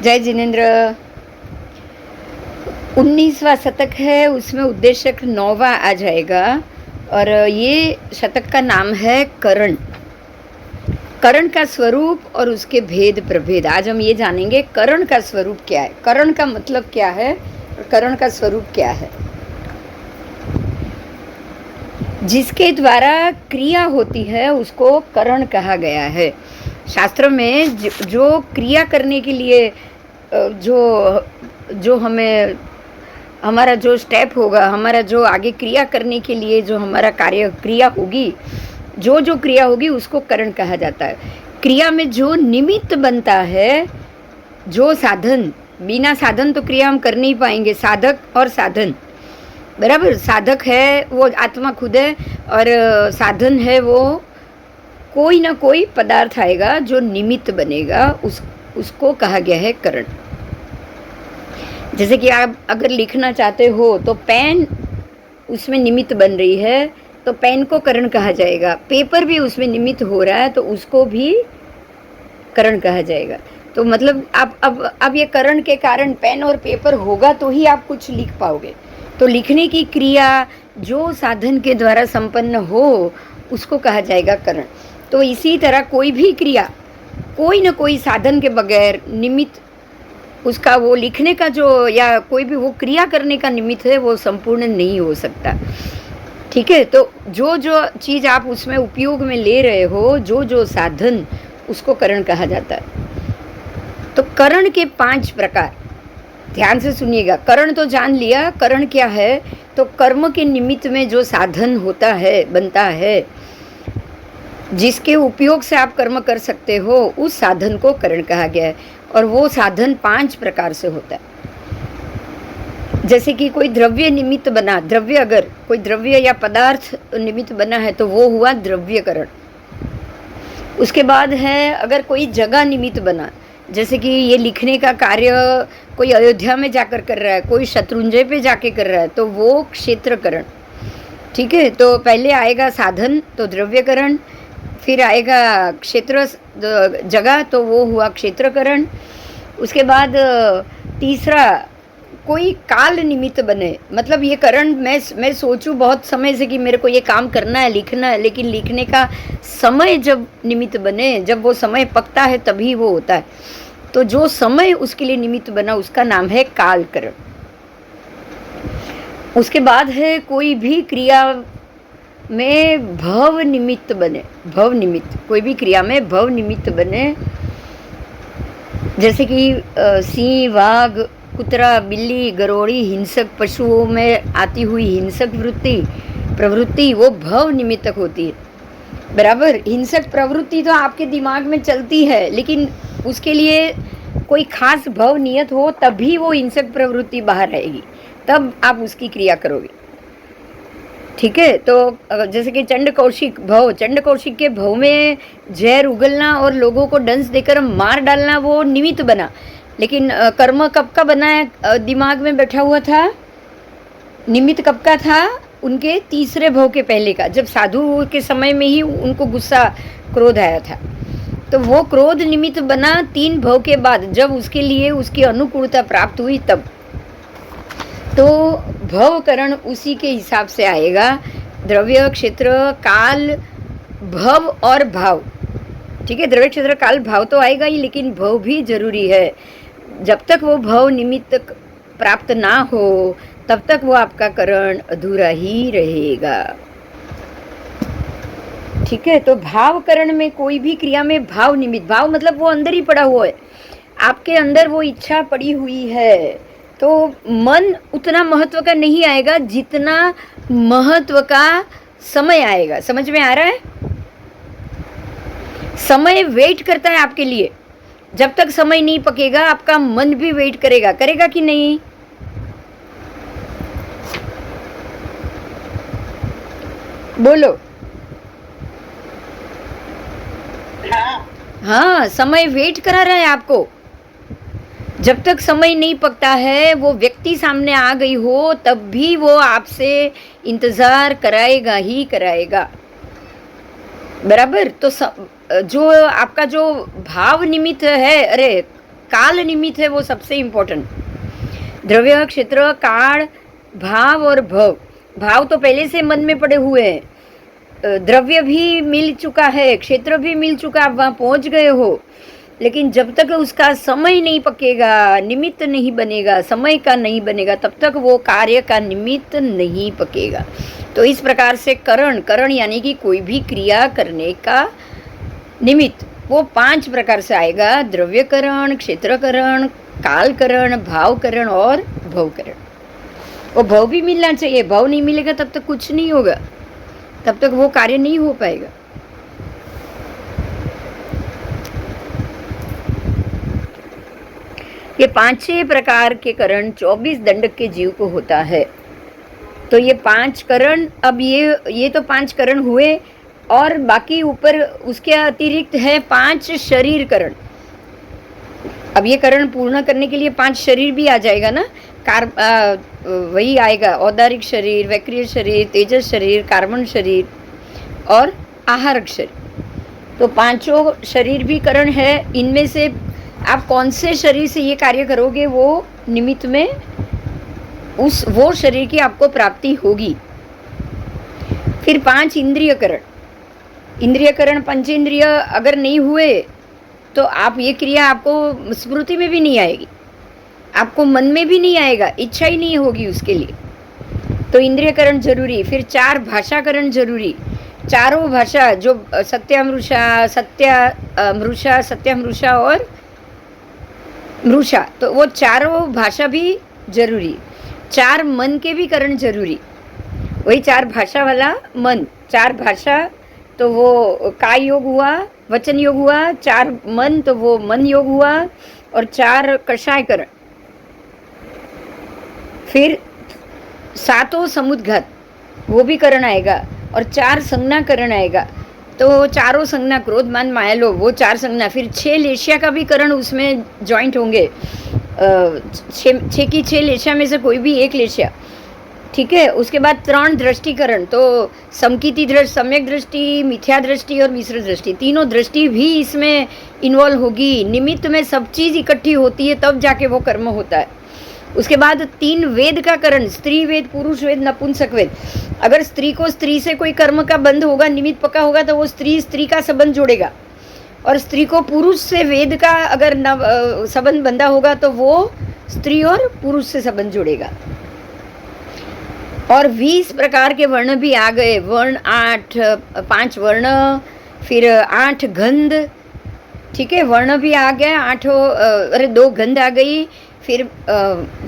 जय जिनेन्द्र। 19वां शतक है, उसमें उद्देश्यक 9वां आ जाएगा और ये शतक का नाम है करण। करण का स्वरूप और उसके भेद प्रभेद आज हम ये जानेंगे। करण का स्वरूप क्या है, करण का मतलब क्या है और करण का स्वरूप क्या है। जिसके द्वारा क्रिया होती है उसको करण कहा गया है। शास्त्र में जो क्रिया करने के लिए जो हमें हमारा जो स्टेप होगा, हमारा जो आगे क्रिया करने के लिए जो हमारा कार्य क्रिया होगी, जो क्रिया होगी उसको करण कहा जाता है। क्रिया में जो निमित्त बनता है, जो साधन, बिना साधन तो क्रिया हम कर नहीं पाएंगे। साधक और साधन, बराबर। साधक है वो आत्मा खुद है और साधन है वो कोई ना कोई पदार्थ आएगा जो निमित्त बनेगा, उसको कहा गया है करण। जैसे कि आप अगर लिखना चाहते हो तो पेन उसमें निमित्त बन रही है तो पेन को करण कहा जाएगा। पेपर भी उसमें निमित्त हो रहा है तो उसको भी करण कहा जाएगा। तो मतलब आप अब ये करण के कारण पेन और पेपर होगा तो ही आप कुछ लिख पाओगे। तो लिखने की क्रिया जो साधन के द्वारा संपन्न हो उसको कहा जाएगा करण। तो इसी तरह कोई भी क्रिया कोई ना कोई साधन के बगैर निमित्त उसका वो लिखने का जो या कोई भी वो क्रिया करने का निमित्त है वो संपूर्ण नहीं हो सकता। ठीक है। तो जो चीज़ आप उसमें उपयोग में ले रहे हो, जो साधन, उसको करण कहा जाता है। तो करण के 5 प्रकार ध्यान से सुनिएगा। करण तो जान लिया, करण क्या है। तो कर्म के निमित्त में जो साधन होता है, बनता है, जिसके उपयोग से आप कर्म कर सकते हो, उस साधन को करण कहा गया है। और वो साधन 5 प्रकार से होता है। जैसे कि कोई द्रव्य निमित्त बना, द्रव्य अगर कोई द्रव्य या पदार्थ निमित्त बना है तो वो हुआ द्रव्यकरण। उसके बाद है अगर कोई जगह निमित्त बना, जैसे कि ये लिखने का कार्य कोई अयोध्या में जाकर कर रहा है, कोई शत्रुंजय पे जाके कर रहा है, तो वो क्षेत्रकरण। ठीक है। तो पहले आएगा साधन तो द्रव्यकरण, फिर आएगा क्षेत्र जगह तो वो हुआ क्षेत्रकरण। उसके बाद तीसरा कोई काल निमित्त बने, मतलब ये करण मैं सोचूं बहुत समय से कि मेरे को ये काम करना है, लिखना है, लेकिन लिखने का समय जब निमित्त बने, जब वो समय पकता है तभी वो होता है। तो जो समय उसके लिए निमित्त बना उसका नाम है कालकरण। उसके बाद है कोई भी क्रिया में भव निमित्त बने, भव निमित्त, कोई भी क्रिया में भव निमित्त बने, जैसे कि सिंह, बाघ, कुतरा, बिल्ली, गरोड़ी, हिंसक पशुओं में आती हुई हिंसक प्रवृत्ति वो भव निमित्तक होती है। बराबर। हिंसक प्रवृत्ति तो आपके दिमाग में चलती है, लेकिन उसके लिए कोई खास भव नियत हो तभी वो हिंसक प्रवृत्ति बाहर आएगी, तब आप उसकी क्रिया करोगे। ठीक है। तो जैसे कि चंड कौशिक भव, चंड कौशिक के भव में जहर उगलना और लोगों को डंस देकर मार डालना वो निमित्त बना, लेकिन कर्म कब का बना है, दिमाग में बैठा हुआ था। निमित्त कब का था, उनके तीसरे भव के पहले का, जब साधु के समय में ही उनको गुस्सा क्रोध आया था, तो वो क्रोध निमित्त बना 3 भव के बाद, जब उसके लिए उसकी अनुकूलता प्राप्त हुई तब। तो भवकरण उसी के हिसाब से आएगा। द्रव्य, क्षेत्र, काल, भव और भाव। ठीक है। द्रव्य, क्षेत्र, काल, भाव तो आएगा ही, लेकिन भव भी जरूरी है। जब तक वो भव निमित्त प्राप्त ना हो तब तक वो आपका करण अधूरा ही रहेगा। ठीक है। तो भावकरण में कोई भी क्रिया में भाव निमित्त, भाव मतलब वो अंदर ही पड़ा हुआ है, आपके अंदर वो इच्छा पड़ी हुई है, तो मन उतना महत्व का नहीं आएगा जितना महत्व का समय आएगा। समझ में आ रहा है। समय वेट करता है आपके लिए। जब तक समय नहीं पकेगा आपका मन भी वेट करेगा, करेगा कि नहीं। बोलो। हाँ, समय वेट करा रहा है आपको। जब तक समय नहीं पकता है, वो व्यक्ति सामने आ गई हो तब भी वो आपसे इंतजार कराएगा ही कराएगा। बराबर। तो जो आपका जो भाव निमित्त है, अरे काल निमित्त है वो सबसे इम्पोर्टेंट। द्रव्य, क्षेत्र, काल, भाव और भव। भाव तो पहले से मन में पड़े हुए हैं, द्रव्य भी मिल चुका है, क्षेत्र भी मिल चुका, आप वहाँ पहुँच गए हो, लेकिन जब तक उसका समय नहीं पकेगा, निमित्त नहीं बनेगा, समय का नहीं बनेगा, तब तक वो कार्य का निमित्त नहीं पकेगा। तो इस प्रकार से करण यानी कि कोई भी क्रिया करने का निमित्त वो 5 प्रकार से आएगा: द्रव्यकरण, क्षेत्रकरण, कालकरण, भावकरण और भवकरण। वो भव भी मिलना चाहिए, भव नहीं मिलेगा तब तक कुछ नहीं होगा, तब तक वो कार्य नहीं हो पाएगा। ये 5 प्रकार के करण 24 दंडक के जीव को होता है। तो ये 5 करण, अब ये तो 5 करण हुए, और बाकी ऊपर उसके अतिरिक्त है 5 शरीर करण। अब ये करण पूर्ण करने के लिए 5 शरीर भी आ जाएगा ना, वही आएगा: औदारिक शरीर, वैक्रिय शरीर, तेजस शरीर, कार्बन शरीर और आहारक शरीर। तो 5 शरीर भी करण है। इनमें से आप कौन से शरीर से ये कार्य करोगे, वो निमित्त में वो शरीर की आपको प्राप्ति होगी। फिर 5 इंद्रियकरण। इंद्रियकरण, पंचेंद्रिय अगर नहीं हुए तो आप ये क्रिया आपको स्मृति में भी नहीं आएगी, आपको मन में भी नहीं आएगा, इच्छा ही नहीं होगी उसके लिए। तो इंद्रियकरण जरूरी। फिर 4 भाषाकरण जरूरी। चारों भाषा जो सत्यामृषा, सत्यामृषा और मृषा, तो वो चारों भाषा भी जरूरी। 4 मन के भी करण जरूरी। वही 4 भाषा वाला मन, 4 भाषा तो वो काय योग हुआ, वचन योग हुआ, 4 मन तो वो मन योग हुआ, और 4 कषाय करण। फिर 7 समुद्घात वो भी करण आएगा, और 4 संज्ञा करण आएगा। तो चारों संज्ञा, क्रोध, मान, माया, लोभ, वो 4 संज्ञा। फिर 6 लेशिया का भी करण उसमें ज्वाइंट होंगे। 6 की 6 लेशिया में से कोई भी एक लेशिया, ठीक है। उसके बाद 3 दृष्टिकरण, तो समकीति दृष्टि, सम्यक दृष्टि, मिथ्या दृष्टि और मिश्र दृष्टि, तीनों दृष्टि भी इसमें इन्वॉल्व होगी। निमित्त में सब चीज़ इकट्ठी होती है, तब जाके वो कर्म होता है। उसके बाद 3 वेद का करण, स्त्री वेद, पुरुष वेद, नपुंसक वेद। अगर स्त्री को स्त्री से कोई कर्म का बंध होगा, निमित्त पक्का होगा, तो वो स्त्री का संबंध जोड़ेगा, और स्त्री को पुरुष से वेद का अगर संबंध बंधा होगा तो वो स्त्री और पुरुष से संबंध जोड़ेगा। और 20 प्रकार के वर्ण भी आ गए। वर्ण 8, 5 वर्ण, फिर 8 गंध, ठीक है, वर्ण भी आ गया, 2 गंध आ गई, फिर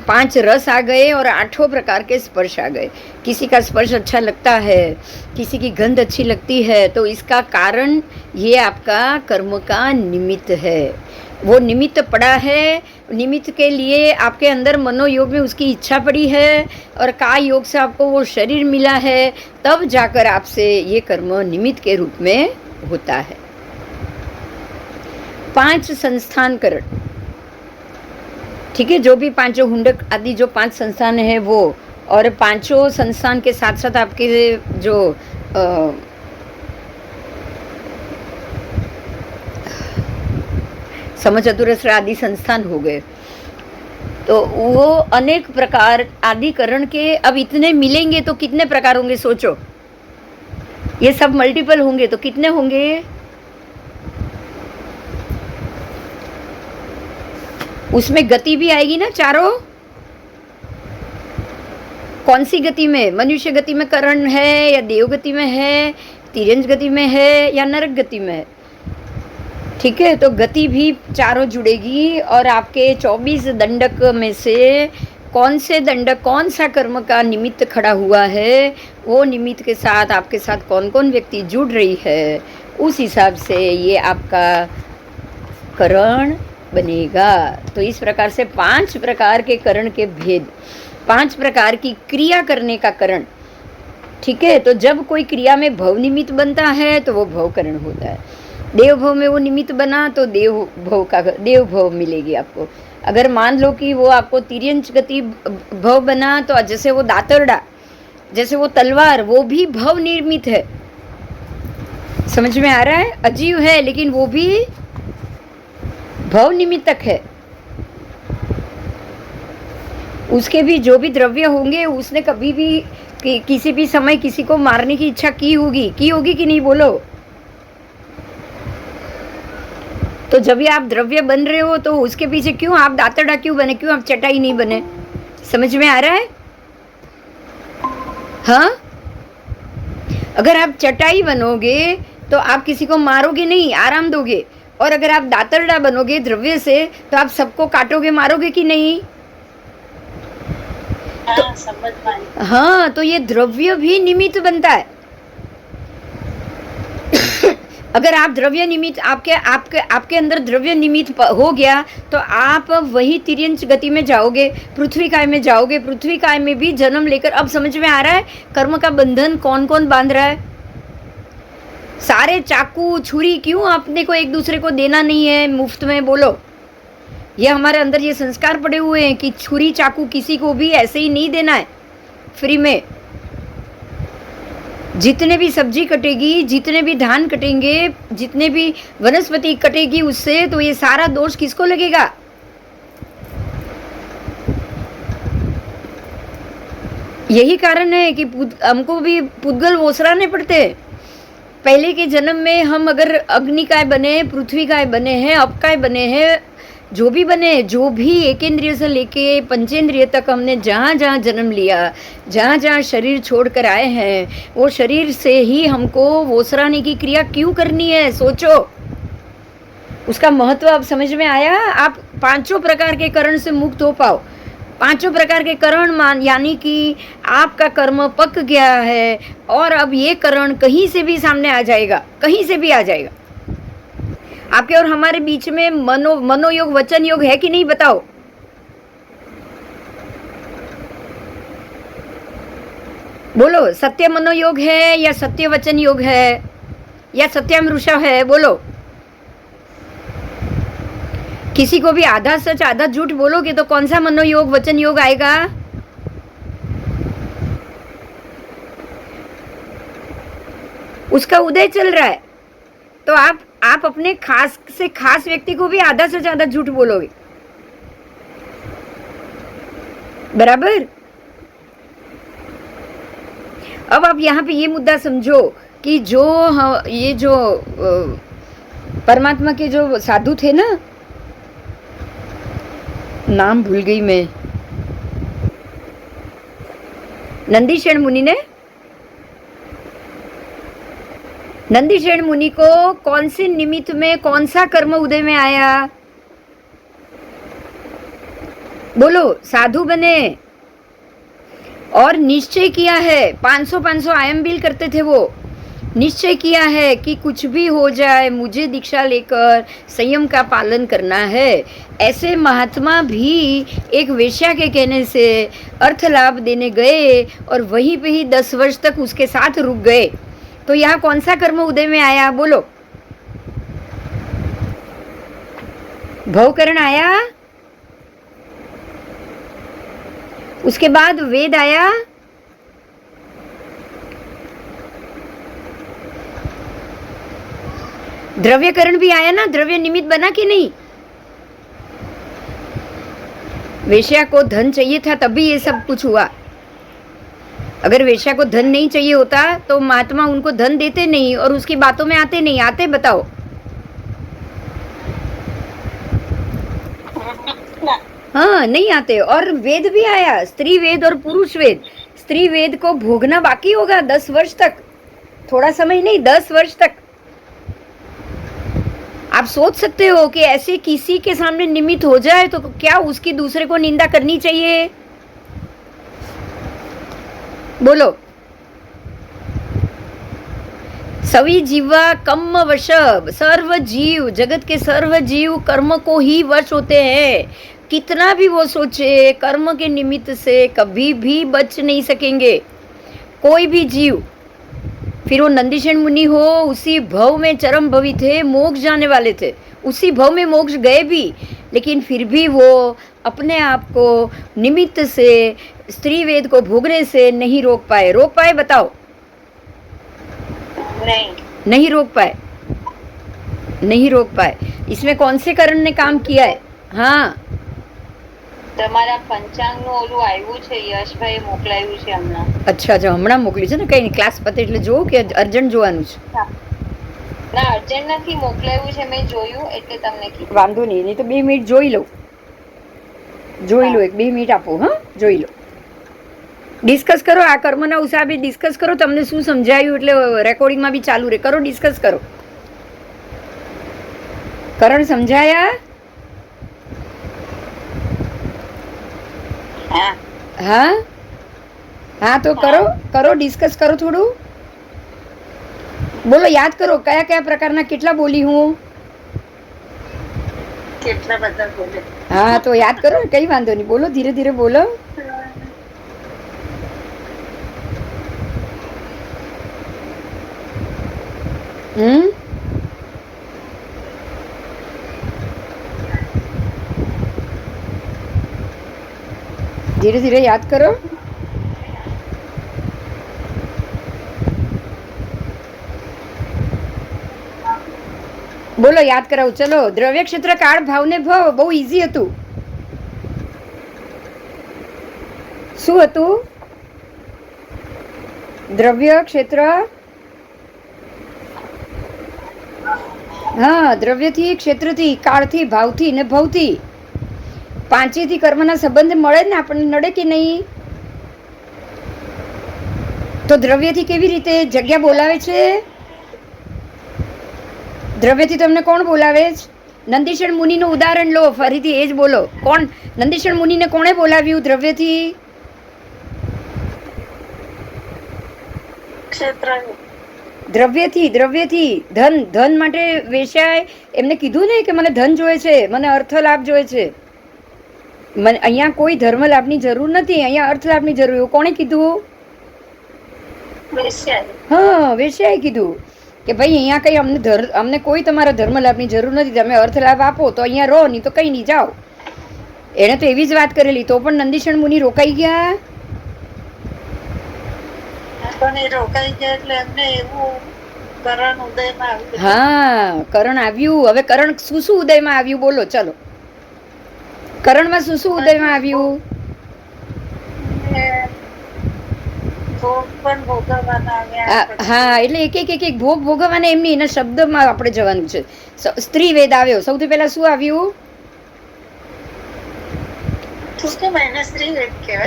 5 रस आ गए, और 8 प्रकार के स्पर्श आ गए। किसी का स्पर्श अच्छा लगता है, किसी की गंध अच्छी लगती है, तो इसका कारण ये आपका कर्म का निमित्त है। वो निमित्त पड़ा है, निमित्त के लिए आपके अंदर मनोयोग में उसकी इच्छा पड़ी है, और काय योग से आपको वो शरीर मिला है, तब जाकर आपसे ये कर्म निमित्त के रूप में होता है। 5 संस्थान करण, ठीक है, जो भी 5 हुंडक आदि जो 5 संस्थान है वो, और 5 संस्थान के साथ साथ आपके जो समचतुरस्र आदि संस्थान हो गए, तो वो अनेक प्रकार आदि करण के अब इतने मिलेंगे तो कितने प्रकार होंगे, सोचो। ये सब मल्टीपल होंगे तो कितने होंगे? उसमें गति भी आएगी ना, चारों। कौन सी गति में? मनुष्य गति में करण है, या देव गति में है, तिर्यंज गति में है, या नरक गति में है, ठीक है। तो गति भी चारों जुड़ेगी, और आपके 24 दंडक में से कौन से दंडक, कौन सा कर्म का निमित्त खड़ा हुआ है, वो निमित्त के साथ आपके साथ कौन कौन व्यक्ति जुड़ रही है, उस हिसाब से ये आपका करण बनेगा। तो इस प्रकार से 5 प्रकार के करण के भेद, 5 प्रकार की क्रिया करने का करण, ठीक है। तो जब कोई क्रिया में भव निमित्त बनता है तो वो भव करण होता है। देव भव में वो निमित्त बना तो देव भव मिलेगी आपको। अगर मान लो कि वो आपको तिर्यंच गति भव बना, तो जैसे वो दातरड़ा, जैसे वो तलवार, वो भी भव निर्मित है। समझ में आ रहा है? अजीव है लेकिन वो भी भव निमित्तक है। उसके भी जो भी द्रव्य होंगे, उसने कभी भी किसी भी समय किसी को मारने की इच्छा की होगी कि नहीं, बोलो। तो जब भी आप द्रव्य बन रहे हो तो उसके पीछे क्यों आप दातरडा क्यों बने, क्यों आप चटाई नहीं बने? समझ में आ रहा है? हाँ, अगर आप चटाई बनोगे तो आप किसी को मारोगे नहीं, आराम दोगे। और अगर आप दातरडा बनोगे द्रव्य से तो आप सबको काटोगे, मारोगे कि नहीं? हाँ, समझ पाई। हाँ, तो ये द्रव्य भी निमित्त बनता है। अगर आप द्रव्य निमित्त आपके आपके आपके अंदर द्रव्य निमित्त हो गया तो आप वही तिर्यंच गति में जाओगे, पृथ्वी काय में जाओगे। पृथ्वी काय में भी जन्म लेकर, अब समझ में आ रहा है कर्म का बंधन कौन कौन बांध रहा है? सारे चाकू छुरी क्यों अपने को एक दूसरे को देना नहीं है मुफ्त में, बोलो। ये हमारे अंदर ये संस्कार पड़े हुए हैं कि छुरी चाकू किसी को भी ऐसे ही नहीं देना है फ्री में। जितने भी सब्जी कटेगी, जितने भी धान कटेंगे, जितने भी वनस्पति कटेगी उससे, तो ये सारा दोष किसको लगेगा? यही कारण है कि हमको भी पुद्गल ओसराने पड़ते हैं। पहले के जन्म में हम अगर अग्नि काय बने, पृथ्वी काय बने हैं, अप काय बने हैं, जो भी बने, जो भी एकेंद्रिय से लेके पंचेंद्रिय तक हमने जहाँ जहाँ जन्म लिया, जहाँ जहाँ शरीर छोड़कर आए हैं, वो शरीर से ही हमको ओसराने की क्रिया क्यों करनी है? सोचो। उसका महत्व अब समझ में आया? आप पांचों प्रकार के करण से मुक्त हो पाओ। पांचों प्रकार के करण मान यानी कि आपका कर्म पक गया है और अब ये करण कहीं से भी सामने आ जाएगा, कहीं से भी आ जाएगा। आपके और हमारे बीच में मनोयोग वचन योग है कि नहीं, बताओ। बोलो, सत्य मनोयोग है या सत्य वचन योग है या सत्यामृषा है, बोलो। किसी को भी आधा सच आधा झूठ बोलोगे तो कौन सा मनोयोग वचन योग आएगा? उसका उदय चल रहा है तो आप अपने खास से खास व्यक्ति को भी आधा से ज्यादा झूठ बोलोगे, बराबर। अब आप यहाँ पे ये मुद्दा समझो कि ये जो परमात्मा के जो साधु थे ना, नाम भूल गई मैं, नंदीशेण मुनि को कौन से निमित्त में कौन सा कर्म उदय में आया? बोलो। साधु बने और निश्चय किया है, 500 आयम बिल करते थे वो। निश्चय किया है कि कुछ भी हो जाए मुझे दीक्षा लेकर संयम का पालन करना है। ऐसे महात्मा भी एक वेश्या के कहने से अर्थ लाभ देने गए और वहीं पे ही 10 वर्ष तक उसके साथ रुक गए। तो यहाँ कौन सा कर्म उदय में आया? बोलो। भवकरण आया, उसके बाद वेद आया, द्रव्यकरण भी आया ना, द्रव्य निमित्त बना कि नहीं? वेश्या को धन चाहिए था तभी ये सब कुछ हुआ। अगर वेश्या को धन नहीं चाहिए होता तो महात्मा उनको धन देते नहीं और उसकी बातों में आते नहीं। आते? बताओ। हाँ, नहीं आते। और वेद भी आया, स्त्री वेद और पुरुष वेद। स्त्री वेद को भोगना बाकी होगा 10 वर्ष तक, थोड़ा समय नहीं, 10 वर्ष तक। आप सोच सकते हो कि ऐसे किसी के सामने निमित्त हो जाए तो क्या उसकी दूसरे को निंदा करनी चाहिए? बोलो। सभी जीवा कम वशब, सर्व जीव, जगत के सर्व जीव कर्म को ही वश होते हैं। कितना भी वो सोचे, कर्म के निमित्त से कभी भी बच नहीं सकेंगे कोई भी जीव। फिर वो नंदीशेण मुनि हो, उसी भव में चरम भवी थे, मोक्ष जाने वाले थे, उसी भव में मोक्ष गए भी, लेकिन फिर भी वो अपने आप को निमित्त से स्त्री वेद को भोगने से नहीं रोक पाए। रोक पाए? बताओ। नहीं रोक पाए, नहीं रोक पाए। इसमें कौन से करण ने काम किया है? हाँ, તમારા પંચાંગનું ઓલું આવ્યું છે, યશભાઈ મોકલાયું છે હમણાં. અચ્છા અચ્છા, હમણાં મોકલ્યું છે ને, કંઈ નહીં, ક્લાસ પતે એટલે જોવું કે અર્જન્ટ જોવાનું છે? ના, અર્જન્ટ નથી, મોકલાયું છે, મેં જોયું એટલે તમને કીધું. વાંધો નહીં, નહીં તો 2 મિનિટ જોઈ લઉં, એક 2 મિનિટ આપો. હા, જોઈ લો, ડિસ્કસ કરો, આ કર્મના હિસાબે ડિસ્કસ કરો, તમને શું સમજાયું એટલે રેકોર્ડિંગમાં બી ચાલુ રહે, કરો, ડિસ્કસ કરો. કરણ સમજાયા? હા હા, તો કરો ડિસ્કસ કરો, થોડું બોલો, યાદ કરો કયા કયા પ્રકારના કેટલા બોલી હું. કેટલા બધા બોલે. હા, તો યાદ કરો, કઈ વાંધો નહીં, બોલો, ધીરે ધીરે બોલો. ધીરે ધીરે યાદ કરો. બોલો, યાદ કરાવું, ચલો. દ્રવ્ય ક્ષેત્ર કાળ ભાવને ભવ, બહુ ઈઝી હતું. શું હતું? દ્રવ્ય ક્ષેત્ર, હા, દ્રવ્યથી, ક્ષેત્રથી, કાળથી, ભાવથી ને ભવથી, પાંચેયથી કર્મના સંબંધ મળે ને આપણને, નડે કે નહીં? તો દ્રવ્યથી કેવી રીતે જગ્યા બોલાવે છે? દ્રવ્યથી તમને કોણ બોલાવે છે? નંદીશન મુનિનું ઉદાહરણ લો, ફરીથી એ જ બોલો. કોણ નંદીશન મુનિને કોણે બોલાવ્યું દ્રવ્યથી? દ્રવ્યથી ધન માટે વેશ્યાએ એમને કીધું ને કે મને ધન જોઈએ છે, મને અર્થ લાભ જોઈએ છે. અહીંયા કોઈ ધર્મ લાભની જરૂર નથી, અહીંયા અર્થ લાભની જરૂર. એવું કોણે કીધું? હા, વેશ્યાએ કીધું કે ભાઈ અહીંયા કઈ અમને કોઈ તમારા ધર્મ લાભની જરૂર નથી, તમે અર્થ લાભ આપો તો અહીંયા રહો, નહીં તો કઈ નહીં, જાઓ. એને તો એવી જ વાત કરેલી, તો પણ નંદીશન મુનિ રોકાઈ ગયા. હા, કરણ આવ્યું. હવે કરણ શું શું ઉદયમાં આવ્યું બોલો, ચલો. કરણમાં શું શું ઉદયમાં આવ્યું? હા, એટલે એક ભોગ ભોગવવાના એમની એના શબ્દમાં આપણે જવાનું છે. સ્ત્રી વેદ આવ્યો, સૌથી પહેલા શું આવ્યું?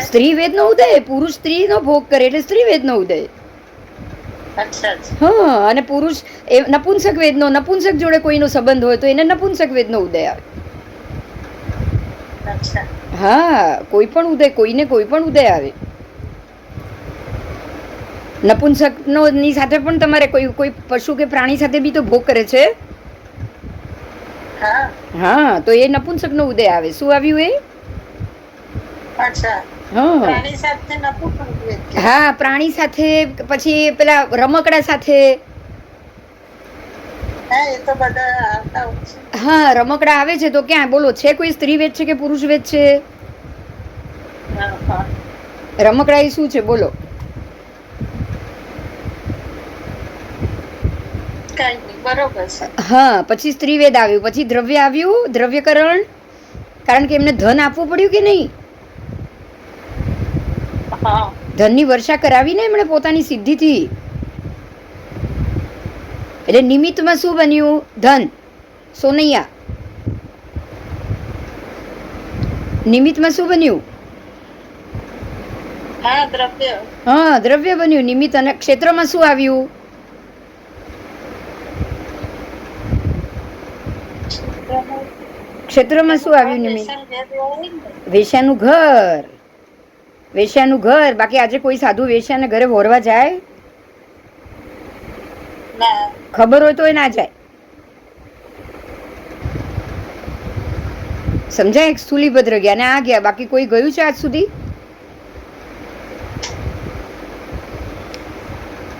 સ્ત્રી વેદ નો ઉદય. પુરુષ સ્ત્રી નો ભોગ કરે એટલે સ્ત્રી વેદ નો ઉદય. હા, અને પુરુષ નપુંસક વેદ નો, નપુંસક જોડે કોઈનો સંબંધ હોય તો એને નપુંસક વેદ નો ઉદય આવે. હા, કોઈ પણ ઉદય, કોઈને કોઈ પણ ઉદય આવે. નપુંસક ની સાથે પણ તમારે કોઈ પશુ કે પ્રાણી સાથે બી તો ભોગ કરે છે. હા, તો એ નપુંસક નો ઉદય આવે. શું આવ્યું એ? હા, પ્રાણી સાથે, પછી પેલા રમકડા સાથે. હા, રમકડા આવે છે તો ક્યાં બોલો, છે કોઈ સ્ત્રી વેદ છે કે પુરુષ વેદ છે? રમકડા એ શું છે બોલો? હા, પછી સ્ત્રી વેદ આવ્યું, પછી દ્રવ્ય આવ્યું, દ્રવ્યકરણ. કારણ કે એમને ધન આપવું પડ્યું કે નહીં? ધનની વર્ષા કરાવીને એમણે પોતાની સિદ્ધિથી. એટલે નિમિત્તમાં શું બન્યું? ધન, સોનૈયા. નિમિત્તમાં શું બન્યું? હા, દ્રવ્ય બન્યું નિમિત્ત. અને ક્ષેત્રમાં શું આવ્યું? ક્ષેત્રમાં શું આવ્યું નિમિત્ત? વેશ્યાનું ઘર. વેશ્યાનું ઘર. બાકી આજે કોઈ સાધુ વેશ્યાને ઘરે વોરવા જાય? ખબર હોય તો એ ના જાય. સમજાય? એક સ્થૂલીભદ્ર ગયા ને આ ગયા, બાકી કોઈ ગયું છે આજ સુધી?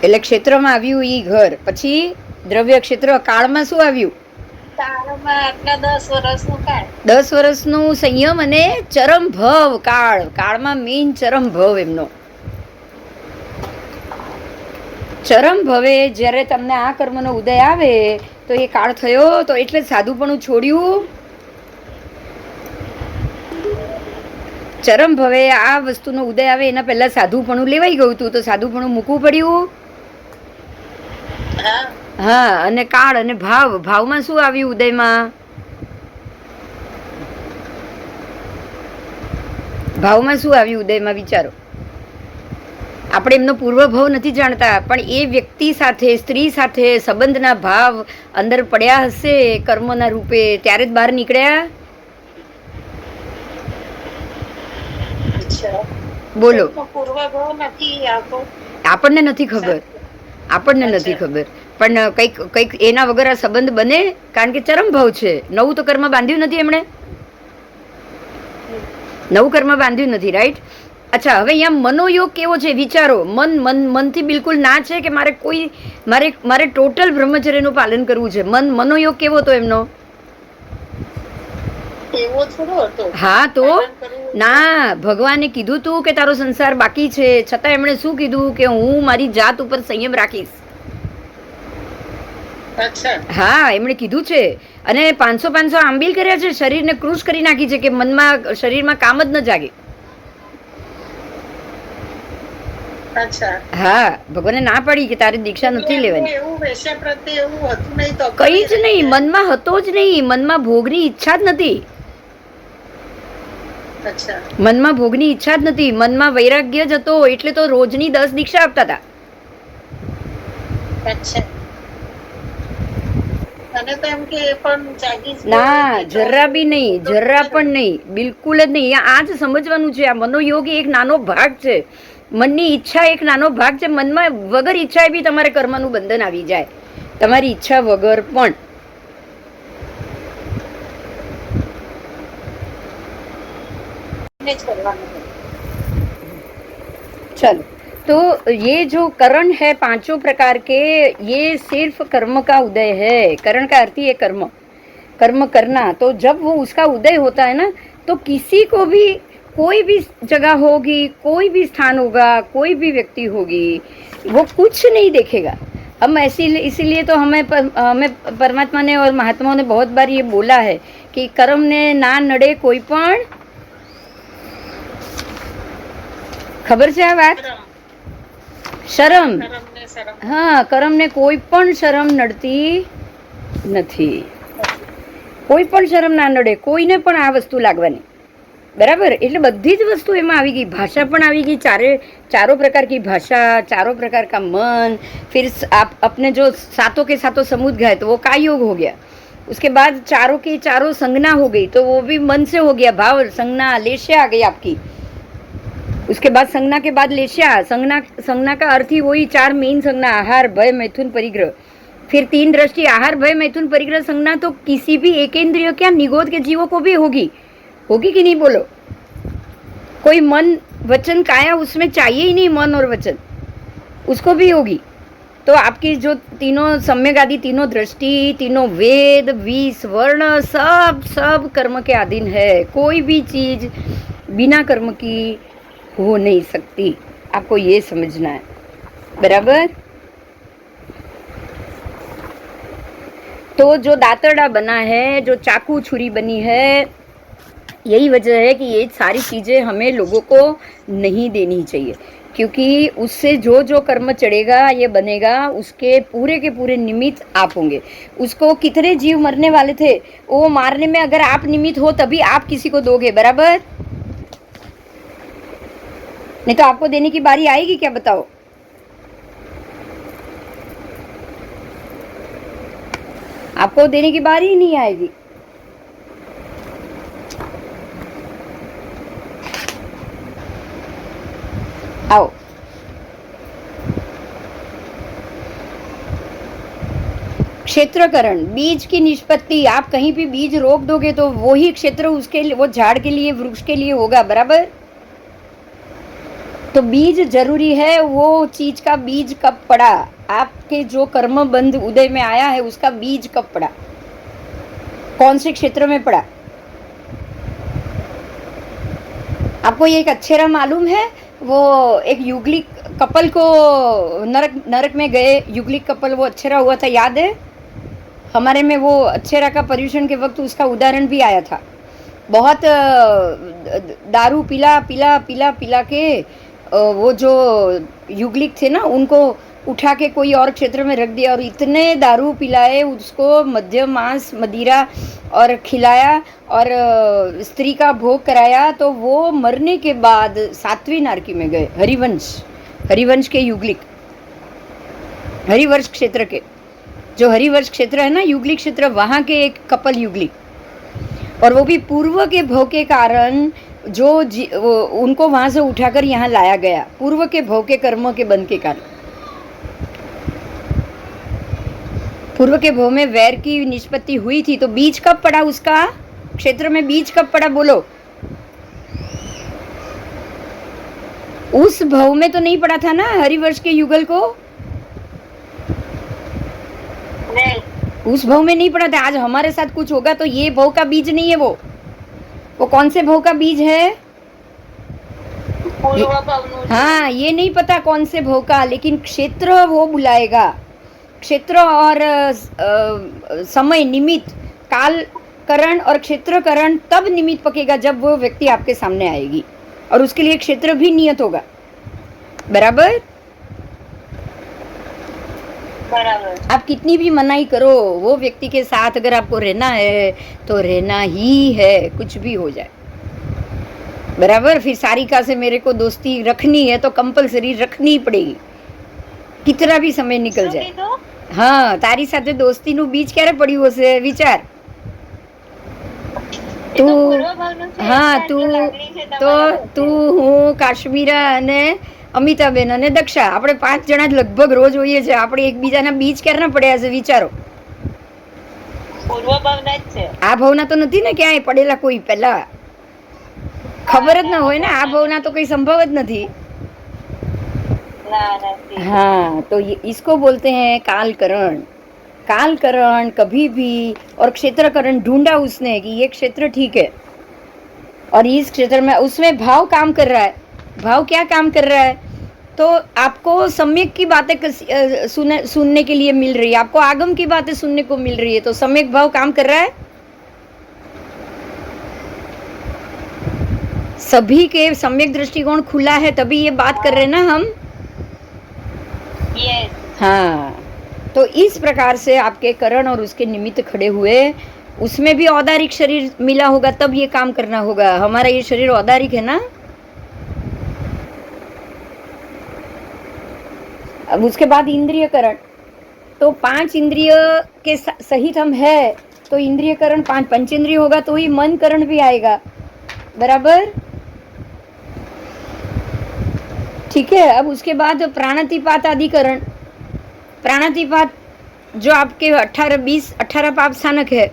એટલે ક્ષેત્રમાં આવ્યું ઈ ઘર. પછી દ્રવ્ય ક્ષેત્ર. કાળમાં શું આવ્યું? 10 વર્ષનું સંયમ અને ચરમ ભવ કાળ. કાળમાં મેઇન ચરમ ભવ એમનો. ચરમ ભવે જ્યારે તમને આ કર્મનો ઉદય આવે તો એ કાળ થયો, તો એટલે સાધુપણું છોડ્યું. ચરમ ભવે આ વસ્તુનો ઉદય આવે એના પહેલા સાધુપણું લેવાઈ ગયું હતું, તો સાધુપણું મૂકવું પડ્યું. હા, અને કાળ અને ભાવ, ભાવમાં શું આવ્યું ઉદયમાં? ભાવમાં શું આવ્યું ઉદયમાં? વિચારો. આપણે એમનો પૂર્વભાવ નથી જાણતા, પણ એ વ્યક્તિ સાથે, સ્ત્રી સાથે સંબંધના ભાવ અંદર પડ્યા હશે કર્મના રૂપે, ત્યારે જ બહાર નીકળ્યા. બોલો. આપણને નથી ખબર, આપણને નથી ખબર, પણ કંઈક કંઈક એના વગર આ સંબંધ બને, કારણ કે ચરમ ભાવ છે. નવું તો કર્મ બાંધ્યું નથી એમણે, નવું કર્મ બાંધ્યું નથી, રાઈટ? અચ્છા, હવે અહીંયા મનોયોગ કેવો છે વિચારો. મનથી બિલકુલ ના છે કે મારે કોઈ મારે ટોટલ બ્રહ્મચર્યનું પાલન કરવું છે. મનોયોગ કેવો હતો એમનો? હા, તો ના, ભગવાને કીધું તું કે તારો સંસાર બાકી છે, છતાં એમણે શું કીધું કે હું મારી જાત ઉપર સંયમ રાખીશ. હા, એમણે કીધું છે. અને 500 આંબીલ કર્યા છે, શરીરને ક્રૂશ કરી નાખી છે કે મનમાં, શરીરમાં કામ જ ન જાગે. હા, ભગવાને ના પાડી કે તારી દીક્ષા નથી લેવાની. કઈ જ નહીં, મનમાં હતો જ નહીં, મનમાં ભોગની ઈચ્છા જ નથી. મનમાં ભોગની ઈચ્છા જ નથી, મનમાં વૈરાગ્ય જ હતો, એટલે તો રોજની 10 દીક્ષા આપતા હતા. ના, જરા બી નહીં, જરા પણ નહીં, બિલકુલ જ નહીં. આ જ સમજવાનું છે. આ મનોયોગ એક નાનો ભાગ છે, મનની ઈચ્છા એક નાનો ભાગ છે. મનમાં વગર ઈચ્છાએ બી તમારે કર્મનું બંધન આવી જાય, તમારી ઈચ્છા વગર પણ. चलो, तो ये जो करण है 5 प्रकार के, ये सिर्फ कर्म का उदय है. करण का अर्थ ही है कर्म, कर्म करना. तो जब वो उसका उदय होता है ना, तो किसी को भी कोई भी जगह होगी, कोई भी स्थान होगा, कोई भी व्यक्ति होगी, वो कुछ नहीं देखेगा. हम इसीलिए तो हमें परमात्मा ने और महात्माओं ने बहुत बार ये बोला है कि कर्म ने ना नड़े कोई पण. ખબર છે આ વાત? શરમ. હા, કર્મને કોઈ પણ શરમ નડતી નથી, કોઈ પણ શરમ ના નડે કોઈને પણ આ વસ્તુ લાગવાની. બરાબર? એટલે બધી જ વસ્તુ એમાં આવી ગઈ. ભાષા પણ આવી ગઈ, चारों प्रकार की भाषा, चारों प्रकार का मन. फिर आप अपने जो सातों के सातों समुद गए तो वो काय योग हो गया. उसके बाद चारों की चारों संज्ञा हो गई, तो वो भी मन से हो गया. भाव संज्ञा लेश्या आ गई आपकी. उसके बाद संज्ञा के बाद लेश्या. संज्ञा का अर्थ ही वही 4 मेन संज्ञा: आहार, भय, मैथुन, परिग्रह. फिर 3 दृष्टि: आहार, भय, मैथुन, परिग्रह. संज्ञा तो किसी भी एकेंद्रिय क्या निगोद के जीवों को भी होगी कि नहीं? बोलो. कोई मन, वचन, काया उसमें चाहिए ही नहीं, मन और वचन, उसको भी होगी. तो आपकी जो तीनों सम्यक आदि, तीनों दृष्टि, तीनों वेद, 20 वर्ण, सब कर्म के अधीन है. कोई भी चीज बिना कर्म की हो नहीं सकती. आपको ये समझना है. बराबर? तो जो दातरड़ा बना है, जो चाकू छुरी बनी है, यही वजह है कि ये सारी चीज़ें हमें लोगों को नहीं देनी चाहिए, क्योंकि उससे जो जो कर्म चढ़ेगा, ये बनेगा, उसके पूरे के पूरे निमित्त आप होंगे. उसको कितने जीव मरने वाले थे, वो मारने में अगर आप निमित्त हो तभी आप किसी को दोगे. बराबर? नहीं तो आपको देने की बारी आएगी क्या? बताओ. आपको देने की बारी ही नहीं आएगी. आओ. क्षेत्रकरण, बीज की निष्पत्ति. आप कहीं भी बीज रोक दोगे तो वही क्षेत्र उसके, वो झाड़ के लिए, वृक्ष के लिए होगा. बराबर? तो बीज जरूरी है. वो चीज का बीज कब पड़ा, आपके जो कर्म बंध उदय में आया है, उसका बीज कब पड़ा, कौन से क्षेत्र में पड़ा? आपको ये एक अक्षरा मालूम है? वो एक युगलिक कपल को नरक में गए युगलिक कपल, वो अक्षरा हुआ था, याद है? हमारे में वो अक्षरा का पर्यूषण के वक्त उसका उदाहरण भी आया था. बहुत दारू पिला पिला पिला पिला के वो जो युगलिक थे ना उनको उठा के कोई और क्षेत्र में रख दिया और इतने दारू पिलाए उसको मद्य मांस मदिरा और खिलाया और स्त्री का भोग कराया तो वो मरने के बाद 7वीं नारकी में गए। हरिवंश के युगलिक, हरिवर्ष क्षेत्र के, जो हरिवर्ष क्षेत्र है ना युगलिक क्षेत्र, वहाँ के एक कपल युगलिक, और वो भी पूर्व के भोग के कारण जो उनको वहां से उठाकर यहाँ लाया गया, पूर्व के भोग के कर्मों के बंध के कारण। पूर्व के भोग में वैर की निष्पत्ति हुई थी तो बीज कब पड़ा उसका क्षेत्र में, बीज कब पड़ा बोलो? उस भव में तो नहीं पड़ा था ना हरिवर्ष के युगल को, नहीं, उस भव में नहीं पड़ा था। आज हमारे साथ कुछ होगा तो ये भव का बीज नहीं है, वो कौन से भव का बीज है? हाँ, ये नहीं पता कौन से भव का, लेकिन क्षेत्र वो बुलाएगा। क्षेत्र और समय निमित्त, काल करण और क्षेत्र करण तब निमित्त पकेगा जब वो व्यक्ति आपके सामने आएगी, और उसके लिए क्षेत्र भी नियत होगा। बराबर? बराबर। आप कितनी भी मनाही करो, वो व्यक्ति के साथ अगर आपको रहना है तो रहना ही है, कुछ भी हो जाए। बराबर? फिर सारिका से मेरे को दोस्ती रखनी है तो कंपलसरी रखनी ही पड़ेगी, कितना भी समय निकल जाए। हाँ, તારી સાથે દોસ્તીનું બીજ ક્યારે પડ્યું હશે વિચાર? તું હા તું હું કાશ્મીરા અને અમિતાબેન અને દક્ષા, આપણે 5 જણા જ લગભગ રોજ હોઈએ છે, આપણે એકબીજાના બીજ ક્યારના પડ્યા છે વિચારો? આ ભાવના તો નથી ને ક્યાંય પડેલા કોઈ પહેલા? ખબર જ ના હોય ને, આ ભાવના તો કઈ સંભવ જ નથી। हाँ, तो इसको बोलते हैं कालकरण। कालकरण कभी भी, और क्षेत्रकरण ढूंढा उसने कि ये क्षेत्र ठीक है और इस क्षेत्र में उसमें भाव काम कर रहा है। भाव क्या काम कर रहा है? तो आपको सम्यक की बातें सुनने के लिए मिल रही है, आपको आगम की बातें सुनने को मिल रही है, तो सम्यक भाव काम कर रहा है। सभी के सम्यक दृष्टिकोण खुला है तभी ये बात कर रहे हैं ना हम। yes. हाँ, तो इस प्रकार से आपके करण और उसके निमित्त खड़े हुए, उसमें भी औदारिक शरीर मिला होगा तब ये काम करना होगा। हमारा ये शरीर औदारिक है ना। अब उसके बाद इंद्रिय करण, तो 5 इंद्रिय के सहित हम है तो इंद्रिय करण 5 पंचेंद्रिय होगा तो ही मन करण भी आएगा। बराबर? ठीक है। अब उसके बाद प्राणातिपात अधिकरण, प्राणातिपात जो आपके 18 पाप स्थानक है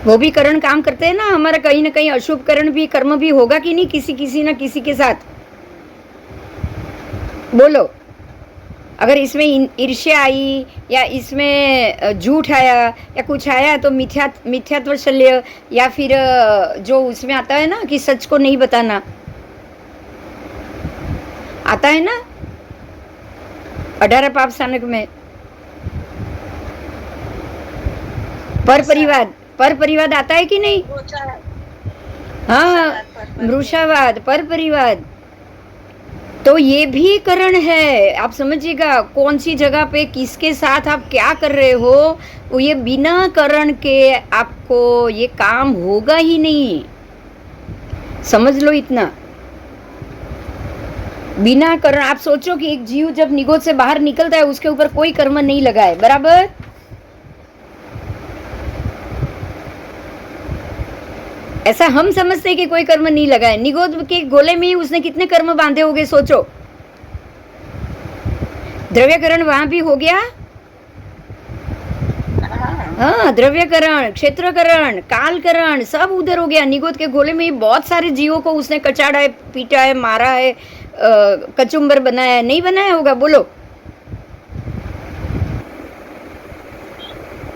वो भी करण काम करते हैं ना हमारा। कहीं ना कहीं अशुभ करण भी, कर्म भी होगा कि नहीं किसी ना किसी के साथ? बोलो। अगर इसमें ईर्ष्या आई या इसमें झूठ आया या कुछ आया तो मिथ्यात्व शल्य, या फिर जो उसमें आता है ना कि सच को नहीं बताना, आता है ना 18 पाप स्थानक में। पर परिवाद आता है कि नहीं? हाँ, मृषावाद, पर परिवाद, तो ये भी करण है। आप समझिएगा कौन सी जगह पे किसके साथ आप क्या कर रहे हो, वो ये बिना करण के आपको ये काम होगा ही नहीं। समझ लो इतना। बिना करण, आप सोचो कि एक जीव जब निगोद से बाहर निकलता है उसके ऊपर कोई कर्म नहीं लगा है। बराबर? ऐसा हम समझते हैं कि कोई कर्म नहीं लगा है। निगोद के गोले में ही उसने कितने कर्म बांधे होंगे सोचो। द्रव्यकरण वहां भी हो गया। हाँ, द्रव्यकरण, क्षेत्रकरण, कालकरण सब उधर हो गया। निगोद के गोले में ही बहुत सारे जीवों को उसने कचाड़ा है, पीटा है, मारा है, कचुम्बर बनाया है। नहीं बनाया होगा? बोलो।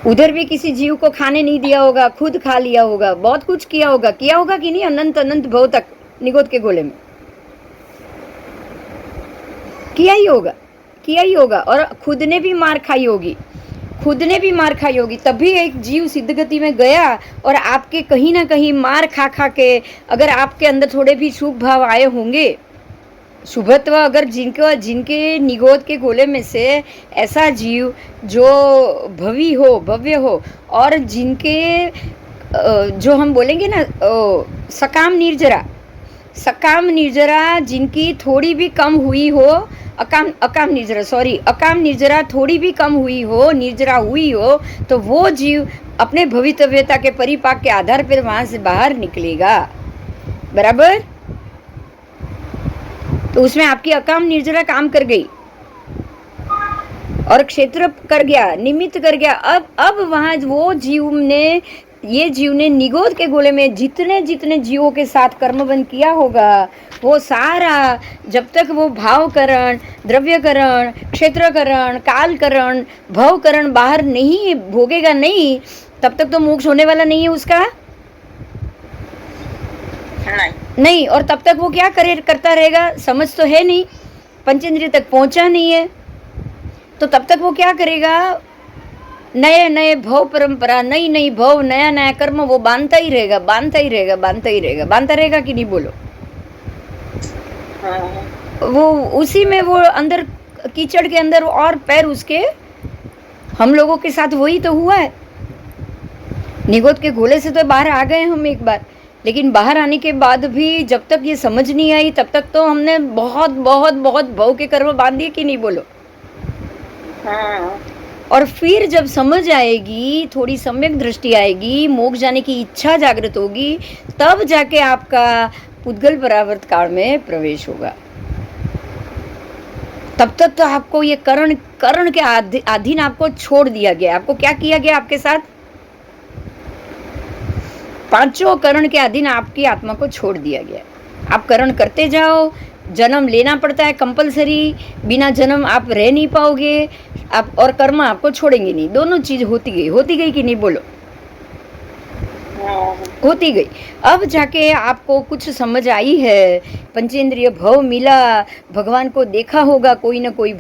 उधर भी किसी जीव को खाने नहीं दिया होगा, खुद खा लिया होगा, बहुत कुछ किया होगा कि नहीं? अनंत अनंत भव तक निगोद के गोले में किया ही होगा। और खुद ने भी मार खाई होगी। खुद ने भी मार खाई होगी, तभी एक जीव सिद्ध गति में गया। और आपके कहीं ना कहीं मार खा खा के अगर आपके अंदर थोड़े भी शुभ भाव आए होंगे, शुभत्व, अगर जिनके निगोद के गोले में से ऐसा जीव जो भव्य हो और जिनके जो हम बोलेंगे ना सकाम निर्जरा जिनकी थोड़ी भी कम हुई हो, अकाम निर्जरा थोड़ी भी कम हुई हो, निर्जरा हुई हो, तो वो जीव अपने भवितव्यता के परिपाक के आधार पर वहां से बाहर निकलेगा। बराबर? तो उसमें आपकी अकाम निर्जरा काम कर गई और क्षेत्र कर गया, निमित्त कर गया। अब वहां वो ये जीव ने निगोद के गोले में जितने जितने जीवों के साथ कर्मबंध किया होगा, वो सारा जब तक वो भावकरण, द्रव्यकरण, क्षेत्रकरण, कालकरण, भवकरण बाहर नहीं भोगेगा नहीं, तब तक तो मोक्ष होने वाला नहीं है उसका। नहीं। और तब तक वो क्या करता रहेगा? समझ तो है नहीं, पंचेंद्रिय तक पहुंचा नहीं है, तो तब तक वो क्या करेगा? नए नए भव परंपरा, नई नई भव, नया नया कर्म वो बांधता ही रहेगा बांधता रहेगा कि नहीं? बोलो। वो उसी में वो अंदर कीचड़ के अंदर और पैर उसके। हम लोगों के साथ वही तो हुआ है। निगोद के गोले से तो बाहर आ गए हम एक बार, लेकिन बाहर आने के बाद भी जब तक ये समझ नहीं आई तब तक तो हमने बहुत बहुत बहुत भव के कर्म बांध दिए कि नहीं? बोलो। और फिर जब समझ आएगी, थोड़ी सम्यक दृष्टि आएगी, मोक्ष जाने की इच्छा जागृत होगी, तब जाके आपका उद्गल परावर्त काल में प्रवेश होगा। तब तक तो आपको ये करण के अधीन आपको छोड़ दिया गया। आपको क्या किया गया? आपके साथ पांचों करण के अधीन आपकी आत्मा को छोड़ दिया गया। आप करण करते जाओ, जन्म लेना पड़ता है कंपलसरी, बिना जन्म आप रह नहीं पाओगे, आप और कर्म आपको छोड़ेंगे नहीं। दोनों चीज होती गई कि नहीं? बोलो। होती गई। अब जाके आपको कुछ समझ आई है, पंचेंद्रिय भव मिला, भगवान को देखा होगा कोई ना कोई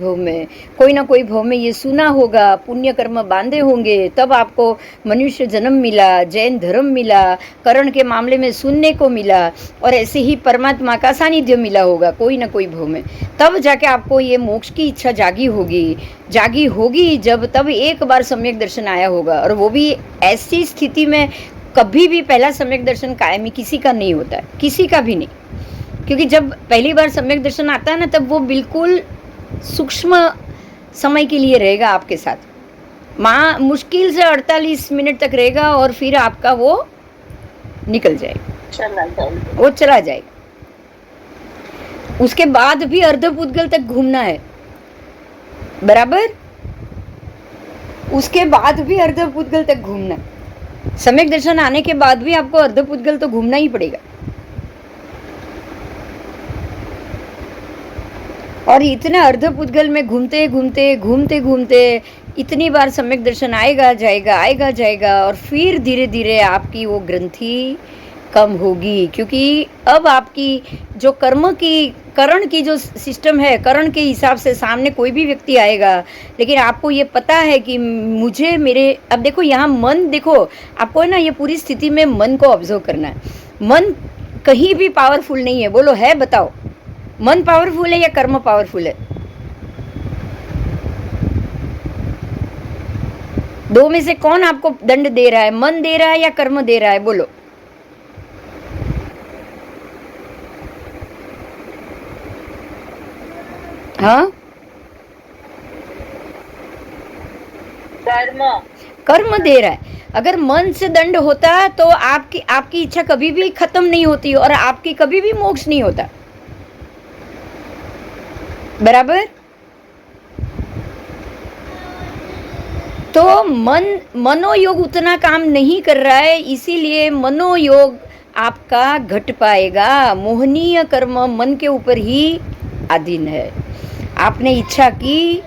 भव में ये सुना होगा, पुण्य कर्म बांधे होंगे, तब आपको मनुष्य जन्म मिला, जैन धर्म मिला, करण के मामले में सुनने को मिला, और ऐसे ही परमात्मा का सानिध्य मिला होगा कोई ना कोई भव में। तब जाके आपको ये मोक्ष की इच्छा जागी होगी जब तब एक बार सम्यक दर्शन आया होगा। और वो भी ऐसी स्थिति में कभी भी पहला सम्यक दर्शन कायमी किसी का नहीं होता है, किसी का भी नहीं। क्योंकि जब पहली बार सम्यक दर्शन आता है ना, तब वो बिल्कुल सूक्ष्म समय के लिए रहेगा आपके साथ। मुश्किल से 48 मिनट तक रहेगा और फिर आपका वो निकल जाएगा, वो चला जाएगा। उसके बाद भी अर्धपुद्गल तक घूमना है। बराबर? उसके बाद भी अर्धपुद्गल तक घूमना है। सम्यक दर्शन आने के बाद भी आपको अर्धपुद्गल तो घूमना ही पड़ेगा। और इतने अर्धपुद्गल में घूमते घूमते इतनी बार सम्यक दर्शन आएगा जाएगा और फिर धीरे धीरे आपकी वो ग्रंथि कम होगी। क्योंकि अब आपकी जो करण की जो सिस्टम है, करण के हिसाब से सामने कोई भी व्यक्ति आएगा, लेकिन आपको ये पता है कि अब देखो यहाँ मन, देखो आपको है ना, ये पूरी स्थिति में मन को ऑब्जर्व करना है। मन कहीं भी पावरफुल नहीं है। बोलो, है? बताओ, मन पावरफुल है या कर्म पावरफुल है? दो में से कौन आपको दंड दे रहा है? मन दे रहा है या कर्म दे रहा है? बोलो। हाँ, कर्म दे रहा है। अगर मन से दंड होता तो आपकी इच्छा कभी भी खत्म नहीं होती और आपकी कभी भी मोक्ष नहीं होता। बराबर? तो मनोयोग उतना काम नहीं कर रहा है, इसीलिए मनोयोग आपका घट पाएगा। मोहनीय कर्म मन के ऊपर ही अधीन है। आपने इच्छा की,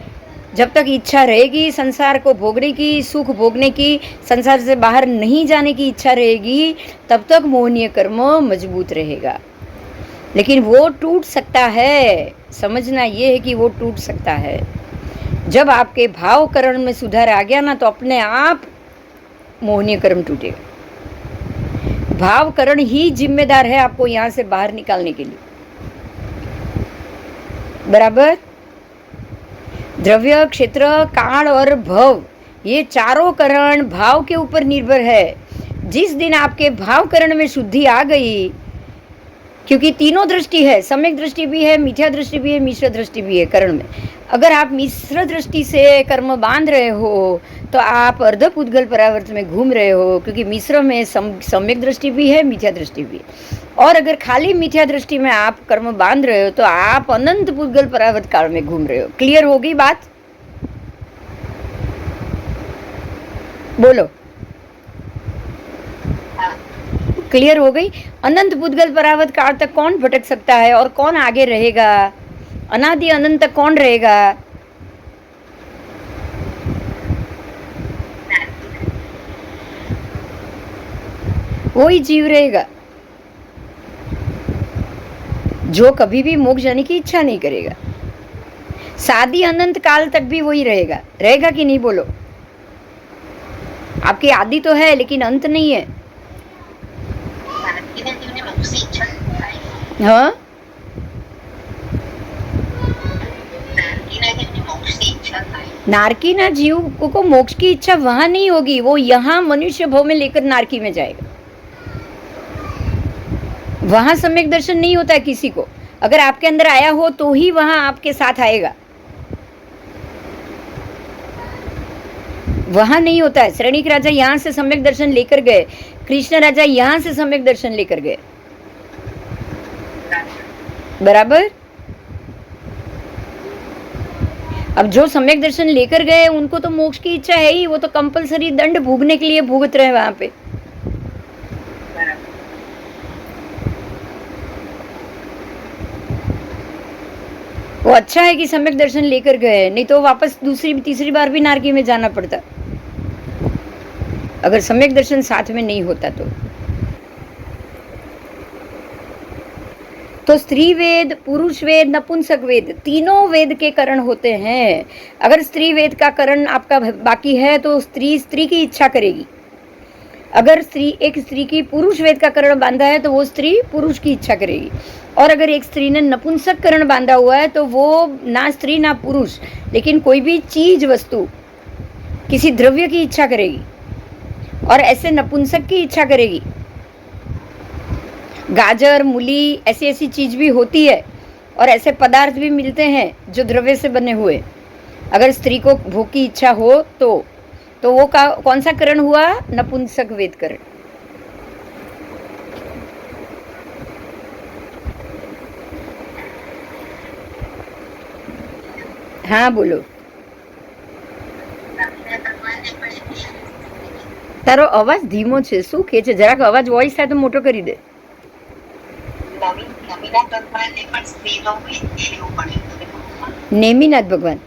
जब तक इच्छा रहेगी संसार को भोगने की, सुख भोगने की, संसार से बाहर नहीं जाने की इच्छा रहेगी, तब तक मोहनीय कर्म मजबूत रहेगा। लेकिन वो टूट सकता है। समझना ये है कि वो टूट सकता है। जब आपके भाव करण में सुधार आ गया ना, तो अपने आप मोहनीय कर्म टूटेगा। भाव करण ही जिम्मेदार है आपको यहां से बाहर निकालने के लिए। बराबर। द्रव्य, क्षेत्र, काल और भव, ये चारों करण भाव के ऊपर निर्भर है। जिस दिन आपके भाव करण में शुद्धि आ गई, क्योंकि तीनों दृष्टि है, सम्यक दृष्टि भी है, मिथ्या दृष्टि भी है, मिश्र दृष्टि भी है करण में। अगर आप मिश्र दृष्टि से कर्म बांध रहे हो तो आप अर्ध पुद्गल परावर्त में घूम रहे हो, क्योंकि मिश्र में सम्यक दृष्टि भी है, मिथ्या दृष्टि भी है। और अगर खाली मिथ्या दृष्टि में आप कर्म बांध रहे हो तो आप अनंत पुद्गल परावर्त काल में घूम रहे हो। क्लियर होगी बात? बोलो। क्लियर हो गई? अनंत पुद्गल परावर्त काल तक कौन भटक सकता है और कौन आगे रहेगा? अनादि अनंत तक कौन रहेगा? वही जीव रहेगा जो कभी भी मोक्ष जाने की इच्छा नहीं करेगा। सादी अनंत काल तक भी वही रहेगा। रहेगा कि नहीं? बोलो। आपकी आदि तो है लेकिन अंत नहीं है। हाँ, नारकी ना जीव को मोक्ष की इच्छा वहां नहीं होगी, वो यहाँ मनुष्य भाव में लेकर नारकी में जाएगा। वहां सम्यक दर्शन नहीं होता है किसी को। अगर आपके अंदर आया हो तो ही वहां आपके साथ आएगा, वहां नहीं होता है। श्रेणिक राजा यहां से सम्यक दर्शन लेकर गए, कृष्ण राजा यहां से सम्यक दर्शन लेकर गए। बराबर। अब जो सम्यक दर्शन लेकर गए उनको तो मोक्ष की इच्छा है ही, वो तो कंपलसरी दंड भोगने के लिए भुगत रहे वहां पे। वो अच्छा है कि सम्यक दर्शन लेकर गए, नहीं तो वापस दूसरी तीसरी बार भी नारकी में जाना पड़ता अगर सम्यक दर्शन साथ में नहीं होता तो स्त्री वेद, पुरुष वेद, नपुंसक वेद, तीनों वेद के करण होते हैं। अगर स्त्री वेद का करण आपका बाकी है तो स्त्री की इच्छा करेगी। अगर एक स्त्री की पुरुष वेद का करण बांधा है तो वो स्त्री पुरुष की इच्छा करेगी। और अगर एक स्त्री ने नपुंसक करण बांधा हुआ है तो वो ना स्त्री ना पुरुष, लेकिन कोई भी चीज, वस्तु, किसी द्रव्य की इच्छा करेगी, और ऐसे नपुंसक की इच्छा करेगी। गाजर, मूली, ऐसी ऐसी चीज भी होती है और ऐसे पदार्थ भी मिलते हैं जो द्रव्य से बने हुए। अगर स्त्री को भोग की इच्छा हो तो वो कौन सा करण हुआ? नपुंसक वेद करण। हाँ बोलो। તારો અવાજ ધીમો છે, શું કે છે? જરાક અવાજ વોઇસ થાય તો મોટો કરી દે. નેમિનાથ ભગવાન,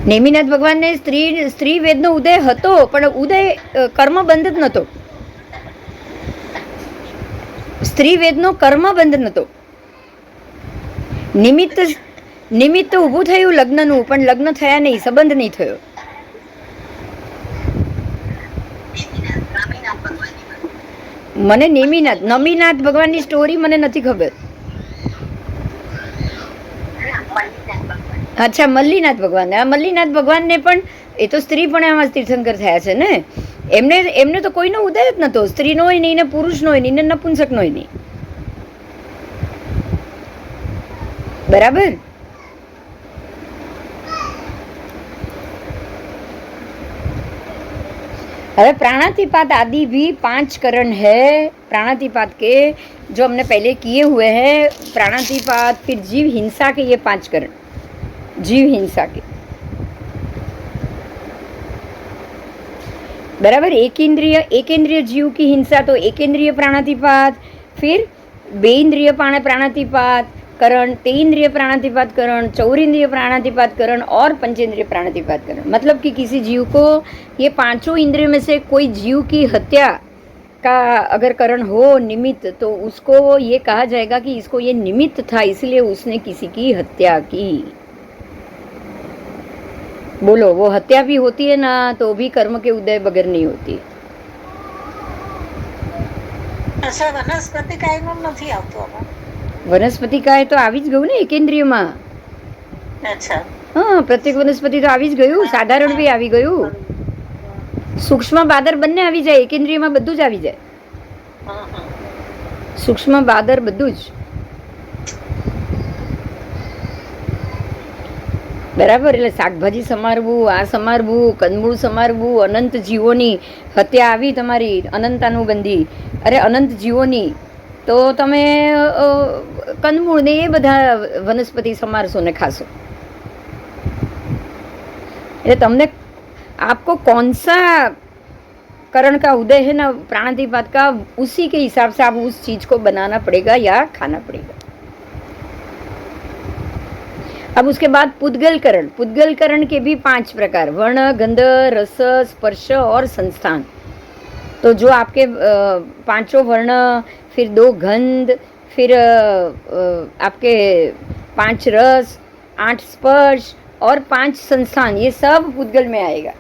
નેમિનાથ ભગવાનને સ્ત્રી વેદનો ઉદય હતો, પણ ઉદય કર્મબંધ જ નતો. સ્ત્રી વેદનો કર્મબંધ નતો. નિમિત્ત ઊભું થયું લગ્નનું, પણ લગ્ન થયા નહીં, સંબંધ નહીં થયો. મને નમીનાથ ભગવાનની સ્ટોરી મને નથી ખબર. અચ્છા, મલ્લીનાથ ભગવાન. મલ્લીનાથ ભગવાનને પણ એ તો સ્ત્રી પણ આમાં તીર્થંકર થયા છે ને. એમને તો કોઈનો ઉદય જ નતો. સ્ત્રીનો હોય નહીં ને પુરુષનો હોય નહીં ને નપુંસકનો હોય નહીં. બરાબર. હવે प्राणातिपात आदि भी 5 करण है. प्राणातिपात के जो हमने पहले किए हुए हैं, प्राणातिपात, फिर जीव हिंसा के, ये 5 करण. जीव हिंसा के बराबर. एक इंद्रिय जीव की हिंसा तो एक इंद्रिय प्राणातिपात, फिर बेइंद्रिय प्राणातिपात करण, तेइंद्रिय प्राणातिपात करण, चौरिंद्रिय प्राणातिपात करण और पंचेंद्रिय प्राणातिपात करण. मतलब कि किसी जीव को ये 5 इंद्रियों में से कोई जीव की हत्या का अगर करण हो, निमित्त, तो उसको ये कहा जाएगा कि इसको ये निमित्त था, इसलिए उसने किसी की हत्या की. बोलो, वो हत्या भी होती है ना तो भी कर्म के उदय बगैर नहीं होती. અચ્છા વનસ્પતિ કાયનું નથી આવતું આમાં. વનસ્પતિ કાય તો આવી જ ગયું ને એકેન્દ્રિયમાં. અચ્છા હા, પ્રત્યેક વનસ્પતિ તો આવી જ ગયું, સાધારણ બી આવી ગયું, સૂક્ષ્મ બાદર બંને આવી જાય, એકેન્દ્રિયમાં બધું જ આવી જાય. હમ, હમ. સૂક્ષ્મ બાદર બધું જ બરાબર. એટલે શાકભાજી સમારવું, આ સમારવું, કંદમૂળ સમારવું, અનંત જીવોની હત્યા આવી તમારી અનંતાનુબંધી, અરે અનંત જીવોની, તો તમે કંદમૂળ ને એ બધા વનસ્પતિ સમારશો ને ખાશો. એટલે તમને आपको कौन सा करण का उदय है ना प्राणातिपात का, उसी के हिसाब से आप उस चीज को बनाना पड़ेगा या खाना पड़ेगा. अब उसके बाद पुद्गल करण. पुद्गल करण के भी 5 प्रकार, वर्ण, गंध, रस, स्पर्श और संस्थान. तो जो आपके 5 वर्ण, फिर 2 गंध, फिर आपके 5 रस, 8 स्पर्श और 5 संस्थान, ये सब पुद्गल में आएगा.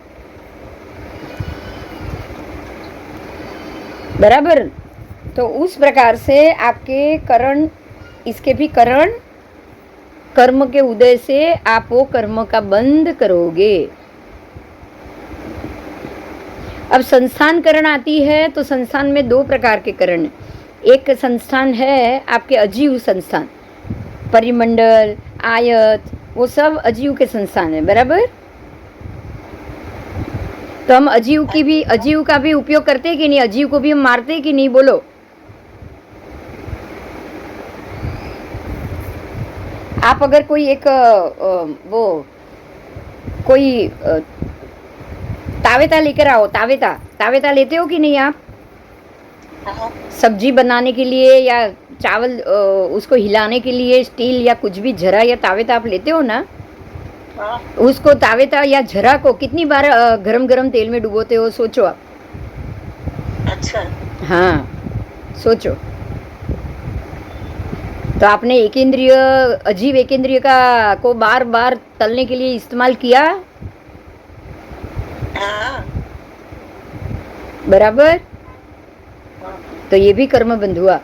बराबर. तो उस प्रकार से आपके करण, इसके भी करण, कर्म के उदय से आप वो कर्म का बंध करोगे. अब संस्थान करण आती है तो संस्थान में 2 प्रकार के करण है. एक संस्थान है आपके अजीव संस्थान, परिमंडल, आयत, वो सब अजीव के संस्थान है. बराबर. तो हम अजीव का भी उपयोग करते हैं कि नहीं, अजीव को भी हम मारते हैं कि नहीं, बोलो. आप अगर कोई एक वो कोई तावेता लेकर आओ, तावेता लेते हो कि नहीं आप, हाँ, सब्जी बनाने के लिए या चावल उसको हिलाने के लिए स्टील या कुछ भी झरा या तावेता आप लेते हो ना, हाँ. उसको तावेता या झरा को कितनी बार गरम गरम तेल में डुबोते हो, सोचो आप. अच्छा हाँ, सोचो. तो आपने एकेंद्रिय, अजीव एकेंद्रिय का को बार बार तलने के लिए इस्तेमाल किया. हाँ. बराबर. हाँ. तो ये भी कर्म बंध हुआ.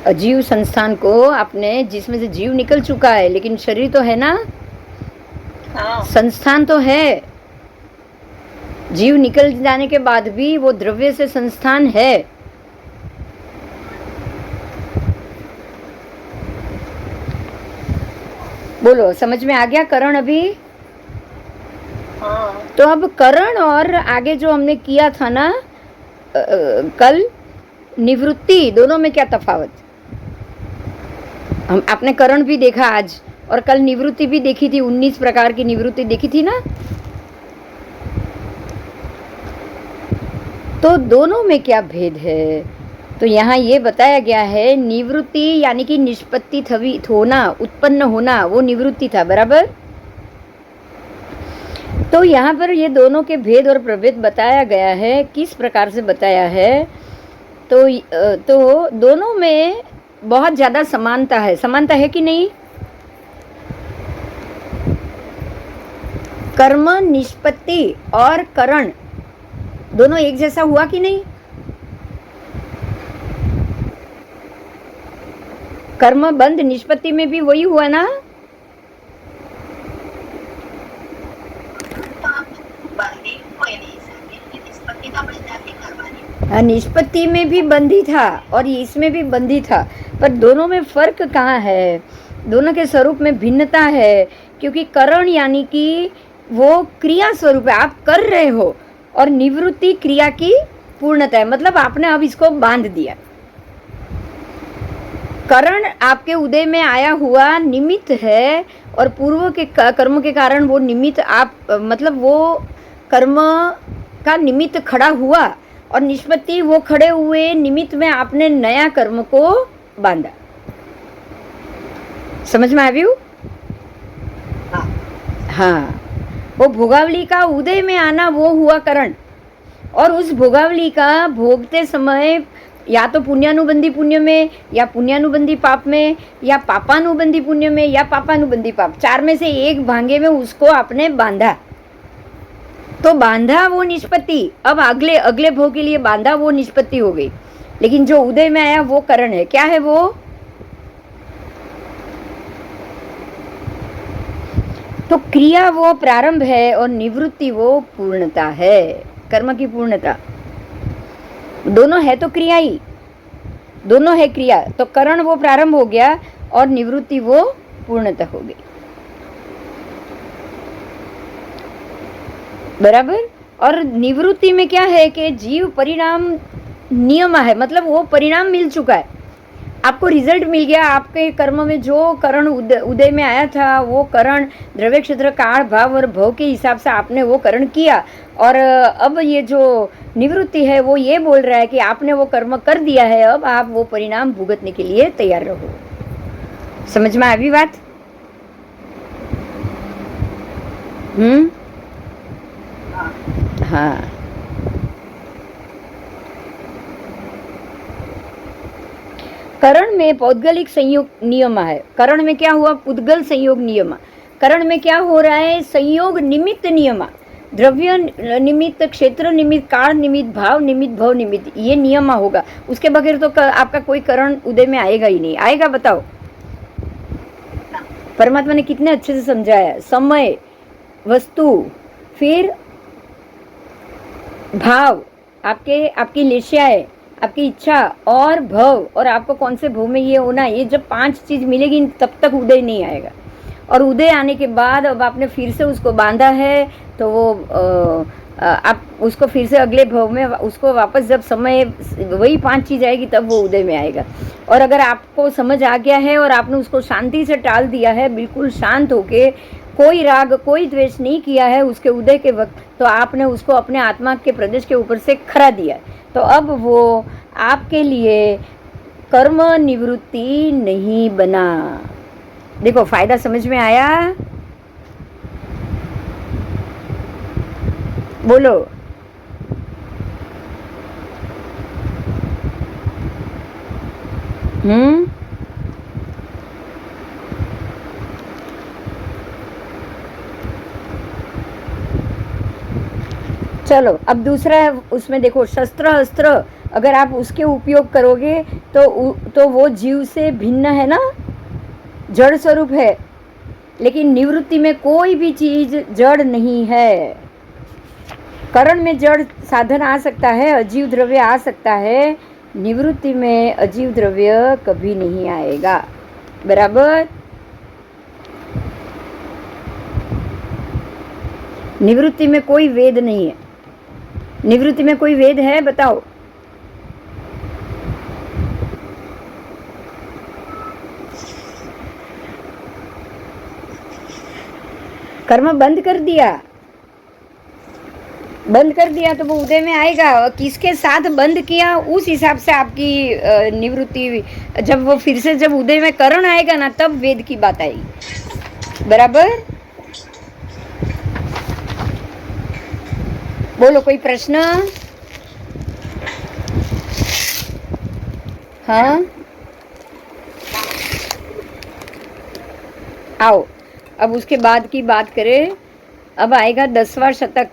अजीव संस्थान को आपने, जिसमें से जीव निकल चुका है लेकिन शरीर तो है ना, हाँ. संस्थान तो है. जीव निकल जाने के बाद भी वो द्रव्य से संस्थान है. बोलो, समझ में आ गया करण अभी. हाँ. तो अब करण और आगे जो हमने किया था ना कल, निवृत्ति, दोनों में क्या तफावत. हम आपने करण भी देखा आज, और कल निवृत्ति भी देखी थी, 19 प्रकार की निवृत्ति देखी थी ना. तो दोनों में क्या भेद है, तो यहाँ ये बताया गया है, निवृत्ति यानी कि निष्पत्ति होना, उत्पन्न होना, वो निवृत्ति था. बराबर. तो यहाँ पर ये दोनों के भेद और प्रभेद बताया गया है. किस प्रकार से बताया है, तो दोनों में बहुत ज़्यादा समानता है. समानता है कि नहीं. कर्म, निष्पत्ति और करण दोनों एक जैसा हुआ कि नहीं. कर्म बंध निष्पत्ति में भी वही हुआ ना. हाँ, निष्पत्ति में भी बंधी था और इसमें भी बंधी था, पर दोनों में फर्क कहाँ है, दोनों के स्वरूप में भिन्नता है. क्योंकि करण यानी कि वो क्रिया स्वरूप है, आप कर रहे हो, और निवृत्ति क्रिया की पूर्णता है, मतलब आपने अब इसको बांध दिया. करण आपके उदय में आया हुआ निमित्त है, और पूर्व के कर्म के कारण वो निमित्त आप, मतलब वो कर्म का निमित्त खड़ा हुआ, और निष्पत्ति वो खड़े हुए निमित्त में आपने नया कर्म को बांधा. समझ में આવ્યું. हाँ, वो भोगावली का उदय में आना वो हुआ करण, और उस भोगावली का भोगते समय या तो पुण्यानुबंधी पुण्य में, या पुण्यानुबंधी पाप में, या पापानुबंधी पुण्य में, या पापानुबंधी पाप, 4 में से एक भांगे में उसको आपने बांधा, तो बांधा वो निष्पत्ति, अब अगले अगले भोग के लिए बांधा वो निष्पत्ति हो गई। लेकिन जो उदय में आया वो करण है। क्या है वो? तो क्रिया वो प्रारंभ है और निवृत्ति वो पूर्णता है, कर्म की पूर्णता। दोनों है तो क्रिया ही, दोनों है क्रिया। तो करण वो प्रारंभ हो गया और निवृत्ति वो पूर्णता हो गई, बराबर। और निवृत्ति में क्या है कि जीव परिणाम नियम है, मतलब वो परिणाम मिल चुका है, आपको रिजल्ट मिल गया। आपके कर्म में जो करण उदय में आया था वो करण द्रव्य क्षेत्र काल भाव और भव के हिसाब से आपने वो करण किया। और अब ये जो निवृत्ति है वो ये बोल रहा है कि आपने वो कर्म कर दिया है, अब आप वो परिणाम भुगतने के लिए तैयार रहो। समझ में आई बात? हाँ, करण में पौद्गलिक संयोग नियम है। करण में क्या हुआ? पुद्गल संयोग नियम। करण में क्या हो रहा है? संयोग निमित्त नियम, द्रव्य निमित्त, क्षेत्र निमित्त, काल निमित्त, भाव निमित्त, भव निमित्त, ये नियम होगा। उसके बगैर तो आपका कोई करण उदय में आएगा ही नहीं। आएगा? बताओ। परमात्मा ने कितने अच्छे से समझाया। समय, वस्तु, फिर भाव, आपकी लेशियाएं, आपकी इच्छा और भव, और आपको कौन से भव में ये होना, ये जब 5 चीज मिलेगी तब तक उदय नहीं आएगा। और उदय आने के बाद अब आपने फिर से उसको बांधा है तो वो आप उसको फिर से अगले भव में उसको वापस, जब समय वही 5 चीज आएगी तब वो उदय में आएगा। और अगर आपको समझ आ गया है और आपने उसको शांति से टाल दिया है, बिल्कुल शांत होके, कोई राग कोई द्वेष नहीं किया है उसके उदय के वक्त, तो आपने उसको अपने आत्मा के प्रदेश के ऊपर से खरा दिया, तो अब वो आपके लिए कर्म निवृत्ति नहीं बना। देखो, फायदा समझ में आया? बोलो। चलो अब दूसरा है, उसमें देखो, शस्त्र अस्त्र अगर आप उसके उपयोग करोगे तो वो जीव से भिन्न है ना, जड़ स्वरूप है। लेकिन निवृत्ति में कोई भी चीज जड़ नहीं है। करण में जड़ साधन आ सकता है, अजीव द्रव्य आ सकता है, निवृत्ति में अजीव द्रव्य कभी नहीं आएगा, बराबर। निवृत्ति में कोई वेद नहीं है। निवृत्ति में कोई वेद है? बताओ। कर्म बंद कर दिया तो वो उदय में आएगा। किसके साथ बंद किया उस हिसाब से आपकी निवृत्ति, जब वो फिर से जब उदय में करण आएगा ना तब वेद की बात आएगी, बराबर। बोलो, कोई प्रश्न? हाँ, आओ अब उसके बाद की बात करें। अब आएगा 10वां शतक,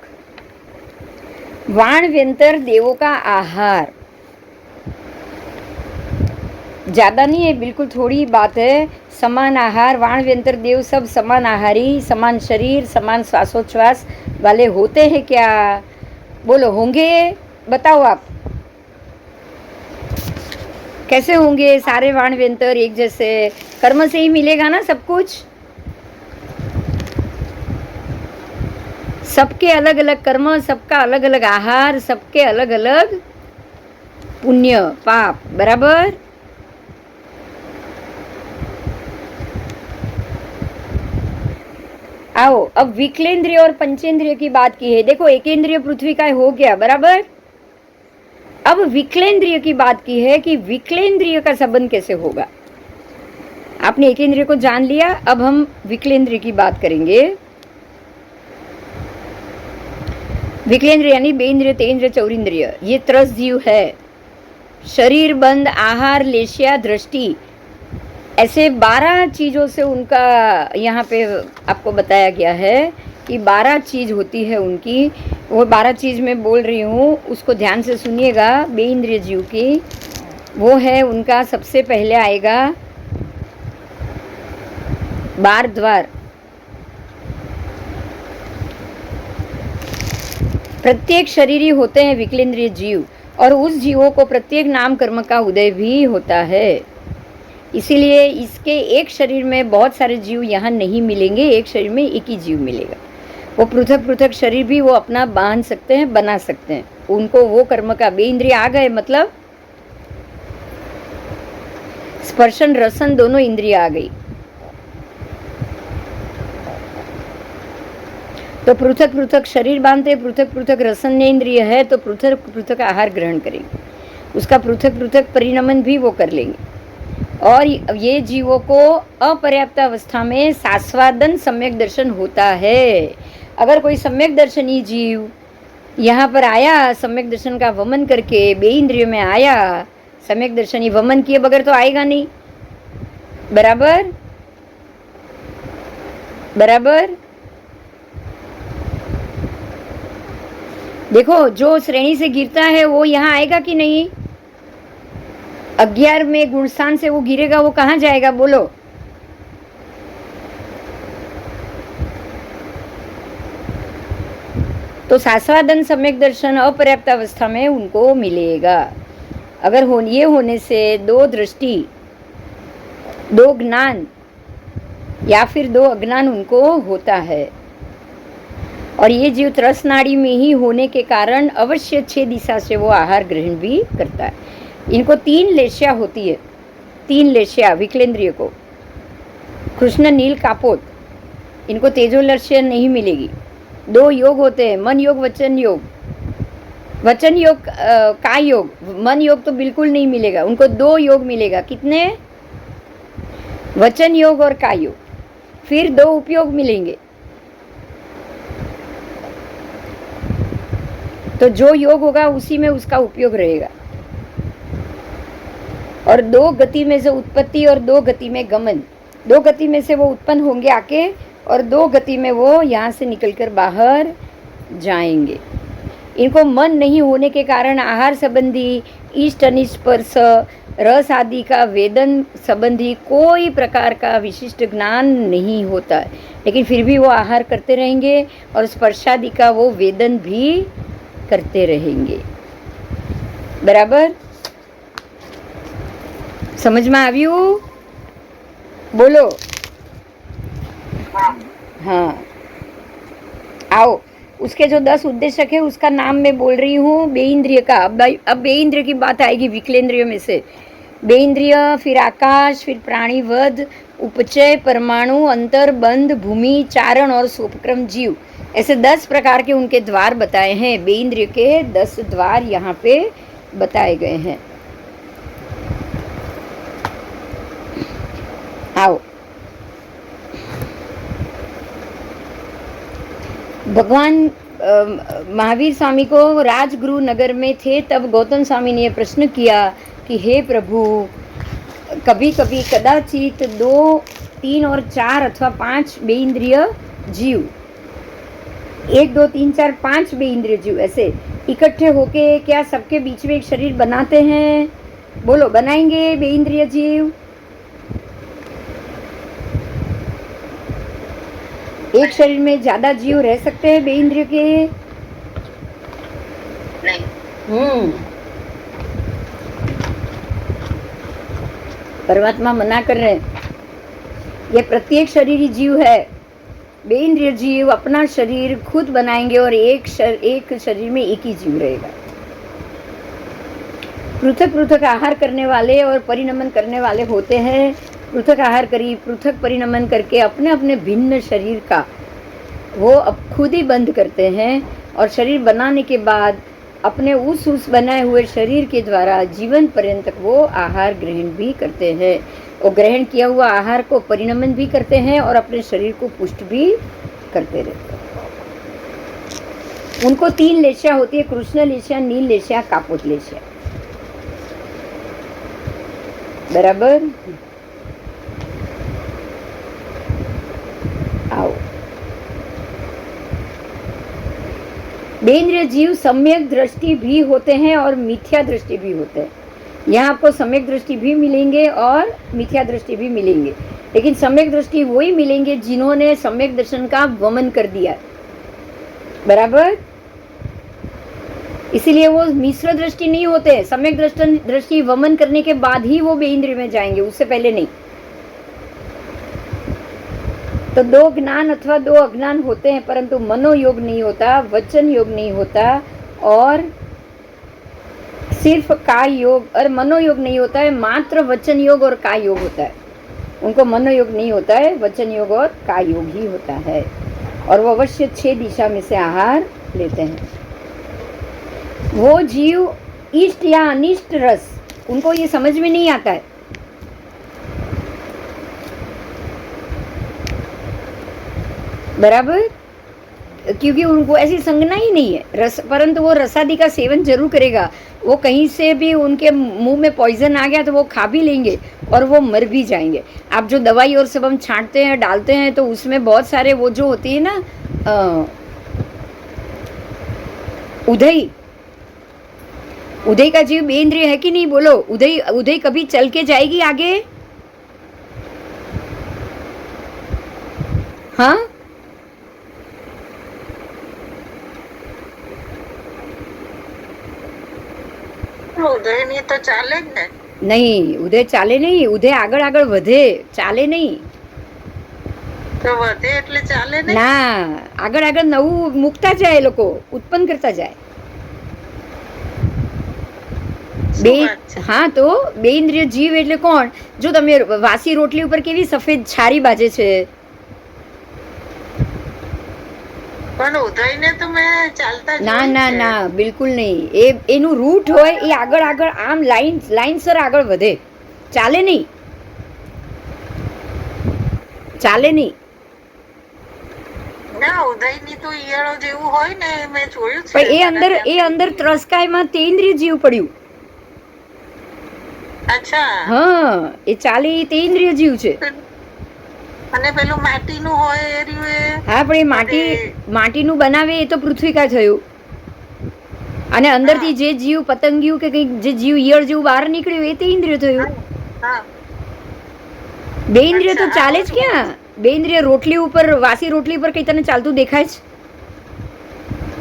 वाण व्यंतर देवों का आहार। ज्यादा नहीं है, बिल्कुल थोड़ी ही बात है। समान आहार, वाण व्यंतर देव सब समान आहारी, समान शरीर, समान श्वासोच्छ्वास वाले होते हैं क्या? बोलो, होंगे? बताओ आप, कैसे होंगे सारे वाण व्यंतर एक जैसे? कर्म से ही मिलेगा ना सब कुछ। सबके अलग अलग कर्म, सबका अलग अलग आहार, सबके अलग अलग पुण्य पाप, बराबर। आओ अब विकलेंद्रिय और पंचेंद्रिय की बात की है। देखो, एकेंद्रिय पृथ्वी का हो गया, बराबर। अब विकलेंद्रिय की बात की है कि विकलेंद्रिय का संबंध कैसे होगा। आपने एकेंद्रिय को जान लिया, अब हम विकलेंद्रिय की बात करेंगे। विकलेंद्रिय यानी बेंद्रिय, तेंद्रिय, चौरिंद्रिय, ये 3 जीव है। शरीर बंद, आहार, लेशिया, दृष्टि, ऐसे 12 चीज़ों से उनका यहाँ पे आपको बताया गया है कि 12 चीज़ होती है उनकी। वो 12 चीज़ मैं बोल रही हूँ, उसको ध्यान से सुनिएगा। बेइंद्रिय जीव की वो है, उनका सबसे पहले आएगा बार द्वार। प्रत्येक शरीरी होते हैं विकलेंद्रिय जीव, और उस जीवों को प्रत्येक नाम कर्म का उदय भी होता है। इसीलिए इसके एक शरीर में बहुत सारे जीव यहाँ नहीं मिलेंगे, एक शरीर में एक ही जीव मिलेगा। वो पृथक पृथक शरीर भी वो अपना बांध सकते हैं, बना सकते हैं। उनको वो कर्म का बेइंद्रिय आ गए, मतलब स्पर्शन रसन दोनों इंद्रिय आ गई, तो पृथक पृथक शरीर बांधते, पृथक पृथक रसन इंद्रिय है, तो पृथक पृथक आहार ग्रहण करेंगे, उसका पृथक पृथक परिणमन भी वो कर लेंगे। और ये जीवों को अपर्याप्त अवस्था में सास्वादन सम्यक दर्शन होता है। अगर कोई सम्यक दर्शनी जीव यहाँ पर आया, सम्यक दर्शन का वमन करके बेइंद्रिय में आया, सम्यक दर्शनी वमन किए बगैर तो आएगा नहीं। बराबर बराबर। देखो, जो श्रेणी से गिरता है वो यहाँ आएगा कि नहीं? 11 में गुणस्थान से वो गिरेगा, वो कहाँ जाएगा बोलो? तो सास्वादन सम्यक दर्शन अपर्याप्त अवस्था में उनको मिलेगा। अगर ये होने से 2 दृष्टि, 2 ज्ञान या फिर 2 अज्ञान उनको होता है, और ये जीव त्रस नाड़ी में ही होने के कारण अवश्य 6 दिशा से वो आहार ग्रहण भी करता है। इनको 3 लेशिया होती है, 3 लेशिया विकलेंद्रिय को, कृष्ण नील कापोत, इनको तेजोलर्ष्य नहीं मिलेगी। 2 योग होते हैं, मन योग, वचन योग। वचन योग काय योग, मन योग तो बिल्कुल नहीं मिलेगा, उनको 2 योग मिलेगा। कितने? वचन योग और काय योग। फिर 2 उपयोग मिलेंगे। तो जो योग होगा उसी में उसका उपयोग रहेगा। और 2 गति में से उत्पत्ति और 2 गति में गमन, 2 गति में से वो उत्पन्न होंगे आके, और 2 गति में वो यहाँ से निकलकर बाहर जाएंगे। इनको मन नहीं होने के कारण आहार संबंधी, इष्ट अनिष्ट स्पर्श, रस आदि का वेदन संबंधी कोई प्रकार का विशिष्ट ज्ञान नहीं होता है, लेकिन फिर भी वो आहार करते रहेंगे और स्पर्शादि का वो वेदन भी करते रहेंगे। बराबर समझ में આવ્યું? बोलो। हाँ, आओ। उसके जो 10 उद्देश्यक है उसका नाम मैं बोल रही हूँ बेइंद्रिय का। अब बेइंद्रिय की बात आएगी विकलेंद्रिय में से। बेइंद्रिय, फिर आकाश, फिर प्राणीवध, उपचय, परमाणु, अंतर, बंध, भूमि, चारण और सोपक्रम जीव, ऐसे 10 प्रकार के उनके द्वार बताए हैं। बेइंद्रिय के 10 द्वार यहाँ पे बताए गए हैं। आओ। भगवान महावीर स्वामी को राजगुरु नगर में थे, तब गौतम स्वामी ने यह प्रश्न किया कि हे प्रभु, कभी कभी कदाचित 2, 3 और 4 अथवा 5 बेइंद्रिय जीव, 1, 2, 3, 4, 5 बेइंद्रिय जीव ऐसे इकट्ठे होके क्या सबके बीच में एक शरीर बनाते हैं? बोलो, बनाएंगे बेइंद्रिय जीव? एक शरीर में ज्यादा जीव रह सकते हैं बेइंद्रिय के? नहीं। परमात्मा मना कर रहे हैं। ये प्रत्येक शरीरी जीव है। बेइंद्रिय जीव अपना शरीर खुद बनाएंगे और एक शरीर में एक ही जीव रहेगा। पृथक पृथक आहार करने वाले और परिणमन करने वाले होते हैं। पृथक आहार करी, पृथक परिणमन करके अपने अपने भिन्न शरीर का वो अब खुद ही बंद करते हैं, और शरीर बनाने के बाद अपने उस बनाए हुए शरीर के द्वारा जीवन पर्यंत वो आहार ग्रहण भी करते हैं। वो ग्रहण किया हुआ आहार को परिणमन भी करते हैं और अपने शरीर को पुष्ट भी करते रहते हैं। उनको 3 लेशिया होती है, कृष्ण लेशिया, नील लेशिया, कापोत लेशिया। બરાબર. आओ. बेन्द्रिय जीव सम्यक दृष्टि भी होते हैं और मिथ्या दृष्टि भी होते हैं. यहाँ आपको सम्यक दृष्टि भी मिलेंगे और मिथ्या दृष्टि भी मिलेंगे, लेकिन सम्यक दृष्टि वही मिलेंगे जिन्होंने सम्यक दर्शन का वमन कर दिया. बराबर. इसीलिए वो मिश्र दृष्टि नहीं होते. सम्यक दृष्टि वमन करने के बाद ही वो बेइंद्रिय में जाएंगे, उससे पहले नहीं. तो 2 ज्ञान अथवा 2 अज्ञान होते हैं, परंतु मनोयोग नहीं होता, वचन योग नहीं होता, और सिर्फ काय योग और मनोयोग नहीं होता है, मात्र वचन योग और काय योग होता है. उनको मनोयोग नहीं होता है, वचन योग और काय योग ही होता है. और वो अवश्य 6 दिशा में से आहार लेते हैं. वो जीव इष्ट या अनिष्ट रस, उनको ये समझ में नहीं आता है. बराबर. क्योंकि उनको ऐसी संज्ञा ही नहीं है रस, परंतु वो रसादि का सेवन जरूर करेगा. वो कहीं से भी उनके मुंह में पॉइजन आ गया तो वो खा भी लेंगे और वो मर भी जाएंगे. आप जो दवाई और सब हम छांटते हैं, डालते हैं, तो उसमें बहुत सारे वो जो होती है ना उदय, उदय का जीव बेइंद्रिय है कि नहीं? बोलो. उदय कभी चल के जाएगी आगे? हाँ, ઉદય ની તો ચાલે જ ને. નહીં, ઉદય ચાલે નહીં. ઉદય આગળ આગળ વધે, ચાલે નહીં. તો વધે એટલે ચાલે ને. ના, આગળ આગળ નવું મૂકતા જાય, એ લોકો ઉત્પન્ન કરતા જાય. બે. હા, તો બેઇન્દ્રિય જીવ એટલે કોણ? જો તમે વાસી રોટલી ઉપર કેવી સફેદ છારી બાજે છે, પણ ઉદયને તો મેં ચાલતા ના જોઈ ના છે. ના, બિલકુલ નહીં. એનું રૂટ હોય એ આગળ આગળ આમ લાઈનસર આગળ વધે, ચાલે નહીં. ચાલે નહીં. ના, ઉદયની તો ઈયળો જેવું હોય ને, મેં જોયું છે. પણ એ અંદર ત્રસ્કાયમાં તેન્દ્રિય જીવ પડ્યું. અચ્છા. હા, એ ચાલે એ તેન્દ્રિય જીવ છે. અને પેલું માટીનું હોય એ રહ્યું એ. હા, પણ એ માટીનું બનાવે એ તો પૃથ્વીકા થયું. અને અંદરથી જે જીવ પતંગિયું કે કંઈક જે જીવ ઈયળ જેવું બહાર નીકળ્યું એ તેન્દ્રિય થયું. હા. બે ઇન્દ્રિય તો ચાલે જ ક્યાં? બે ઇન્દ્રિય રોટલી ઉપર, વાસી રોટલી ઉપર કઈ તને ચાલતું દેખાય છે?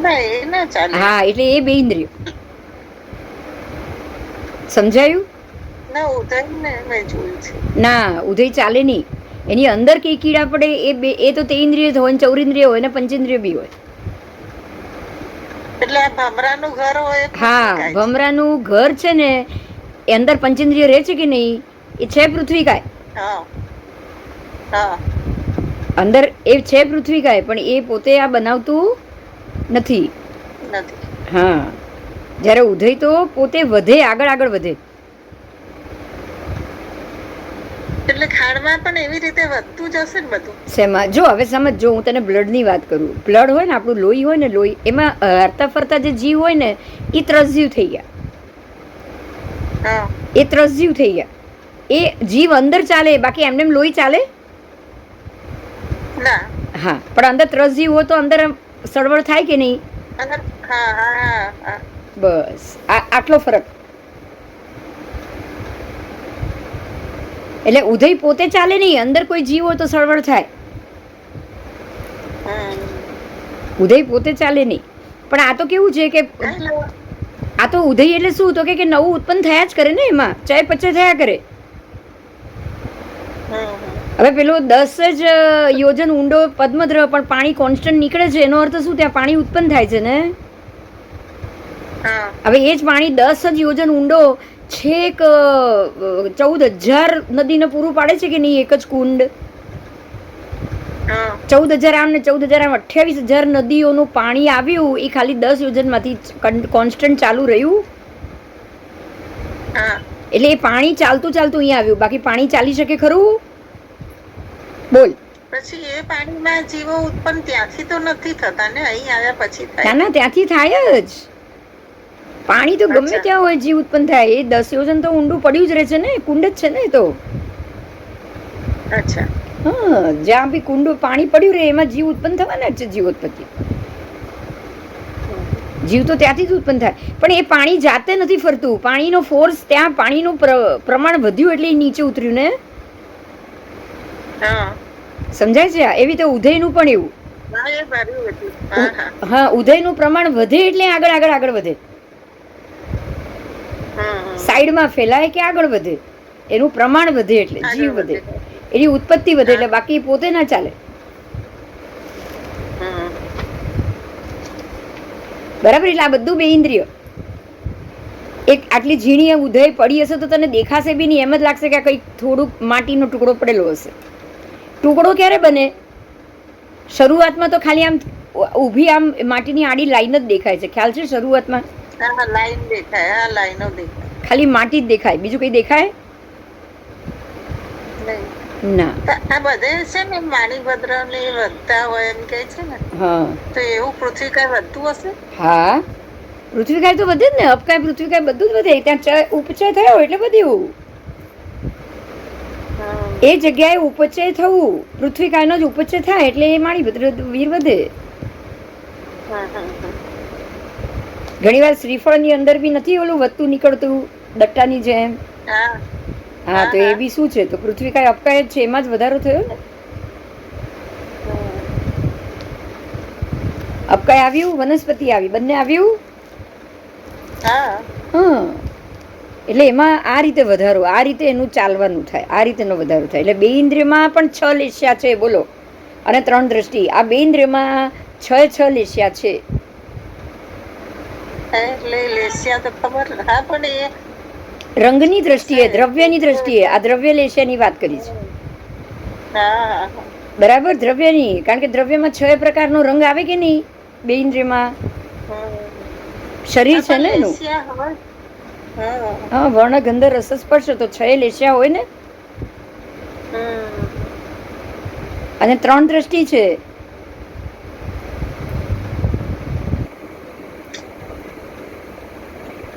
ના, એ ના ચાલે. હા, એટલે એ બે ઇન્દ્રિય. સમજાયું? ના, ઉદયને મેં જોયું છે. ના, ઉદય ચાલે નહીં. એની અંદર કઈ કીડા પડે એ તો તેઇન્દ્રિય હોય ને ચૌરિન્દ્રિય હોય ને પંચેન્દ્રિય બી હોય. એટલે આ ભમરાનું ઘર હોય એ હા, પૃથ્વીકાય છે. ભમરાનું ઘર છે ને એ અંદર પંચેન્દ્રિય રહે છે કે નહીં? એ છે પૃથ્વીકાય. હા. હા. અંદર એ છે પૃથ્વીકાય, પણ એ પોતે આ બનાવતું નથી. નથી. હા, જ્યારે ઉદય તો પોતે વધે, આગળ આગળ વધે. એટલે ખાંડમાં પણ એવી રીતે વધતું જશે ને બધું. શેમાં? જો હવે સમજો, હું તને બ્લડની વાત કરું. બ્લડ હોય ને, આપણું લોહી હોય ને, લોહી એમાં હરતા ફરતા જે જીવ હોય ને એ ત્રસજીવ થઈ ગયા. હા. એ ત્રસજીવ થઈ ગયા. એ જીવ અંદર ચાલે, બાકી એમને એમ લોહી ચાલે? ના. હા, પણ અંદર ત્રસજીવ હોય તો અંદર સળવળ થાય કે નહીં? અને હા હા હા હા. બસ આટલો ફરક. એટલે ઉદય પોતે ચાલે નહીં, અંદર કોઈ જીવ હોય તો સળવળ થાય. હમ. ઉદય પોતે ચાલે નહીં. પણ આ તો કેવું છે કે આ તો ઉદય એટલે શું? તો કે નવું ઉત્પન્ન થયા જ કરે ને, એમાં ચાય પચે થયા કરે. હમ. હવે પેલો 10 જ યોજન ઊંડો પદ્મદ્રવ પણ પાણી કોન્સ્ટન્ટ નીકળે છે, એનો અર્થ શું? ત્યાં પાણી ઉત્પન્ન થાય છે ને. હા. હવે એ જ પાણી 10 જ યોજન ઊંડો છેક 14,000 નદીને પૂરું પાડે છે કે નહીં? એક જ કુંડ. હા. 14,000 આમ ને 14,000 આમ, 28,000 નદીઓનું પાણી આવ્યું. એ ખાલી 10 યોજનમાંથી કોન્સ્ટન્ટ ચાલુ રહ્યું. હા. એટલે એ પાણી ચાલતું ચાલતું અહીંયા આવ્યું. બાકી પાણી ચાલી શકે ખરું? બોલ. પછી એ પાણીમાં જીવો ઉત્પન્ન ત્યાંથી તો નથી થતા ને, અહીં આવ્યા પછી ના થાય. ના, ત્યાંથી થાય જ. પાણી તો ગમે અચ્છા. ત્યાં હોય જીવ ઉત્પન્ન થાય. એ 10 યોજન તો ઊંડું પડ્યું જ રહે છે ને, કુંડ જ છે ને એ તો. અચ્છા. હા, જ્યાં બી કુંડું પાણી પડ્યું રહે એમાં જીવ ઉત્પન્ન થવાના જ છે. જીવોત્પત્તિ જીવ તો ત્યાંથી જ ઉત્પન્ન થાય. પણ એ પાણી જાતે નથી ફરતું. પાણીનો ફોર્સ ત્યાં, પાણીનું પ્રમાણ વધ્યું એટલે એ નીચે ઉતર્યું ને. હા સમજાય છે? એવી રીતે ઉદયનું પણ એવું. હા, એ ભર્યું હતું. હા હા. હા, ઉદયનું પ્રમાણ વધે એટલે આગળ આગળ આગળ વધે. હમ. સાઈડમાં ફેલાય કે આગળ વધે, એનું પ્રમાણ વધે એટલે આગળ જીવ વધે, વધે. એની ઉત્પત્તિ વધે. એટલે હા. બાકી પોતે ના ચાલે. હમ. બરાબર? એટલે આ બધું બે ઇન્દ્રિય. એક આટલી ઝીણી ઉદય પડી હશે તો તને દેખાશે બી નહીં. એમ જ લાગશે કે આ કંઈક થોડુંક માટીનો ટુકડો પડેલો હશે. ટુકડો ક્યારે બને? શરૂઆતમાં તો ખાલી આમ ઊભી આમ માટીની આડી લાઈન જ દેખાય છે. ખ્યાલ છે? શરૂઆતમાં હા, લાઈન દેખાય. હા, લાઈનો દેખાય. ખાલી માટી જ દેખાય, બીજું કંઈ દેખાય નહીં. ના. તો આ બધે છે ને માણીભદ્ર ને એ વધતા હોય એમ કે છે ને, હા તો એવું પૃથ્વી કઈ વધતું હશે? હા, પૃથ્વીકાય તો વધે જ ને. અપકાય પૃથ્વીકાય બધું જ વધે. ત્યાં ઉપચય થયો એટલે વધ્યું. હમ. એ જગ્યાએ ઉપચય થવું, પૃથ્વીકાયનો જ ઉપચય થાય એટલે એ માણીભદ્ર વીર વધે. હમ. ઘણી વાર શ્રીફળની અંદર બી નથી ઓલું વધતું નીકળતું દટ્ટાની જેમ. હા હા, તો એ બી શું છે? તો પૃથ્વીકાય અપકાય જ છે, એમાં જ વધારો થયો ને. હમ. અપકાય આવ્યું, વનસ્પતિ આવી, બંને આવ્યું. હા. હા, એટલે એમાં આ રીતે વધારો, આ રીતે એનું ચાલવાનું થાય, આ રીતેનો વધારો થાય. એટલે બે ઇન્દ્રિયમાં પણ 6 લેશિયા છે, બોલો, અને 3 દ્રષ્ટિ. આ બે ઇન્દ્રિયમાં 6 લેશિયા છે. એટલે લેશિયા તો ખબર. હા, પણ એ રંગની દ્રષ્ટિએ, દ્રવ્યની દ્રષ્ટિએ આ દ્રવ્ય લેશિયાની વાત કરી છે. હા. બરાબર? દ્રવ્યની. કારણ કે દ્રવ્યમાં 6 પ્રકારનો રંગ આવે કે નહીં બે ઇન્દ્રિયમાં. શરીર છે ને એનું. લેશિયા હોય. હમ. હા, વર્ણ ગંધ રસ સ્પર્શ, તો 6 લેશિયા હોય ને. હમ. અને 3 દ્રષ્ટિ છે.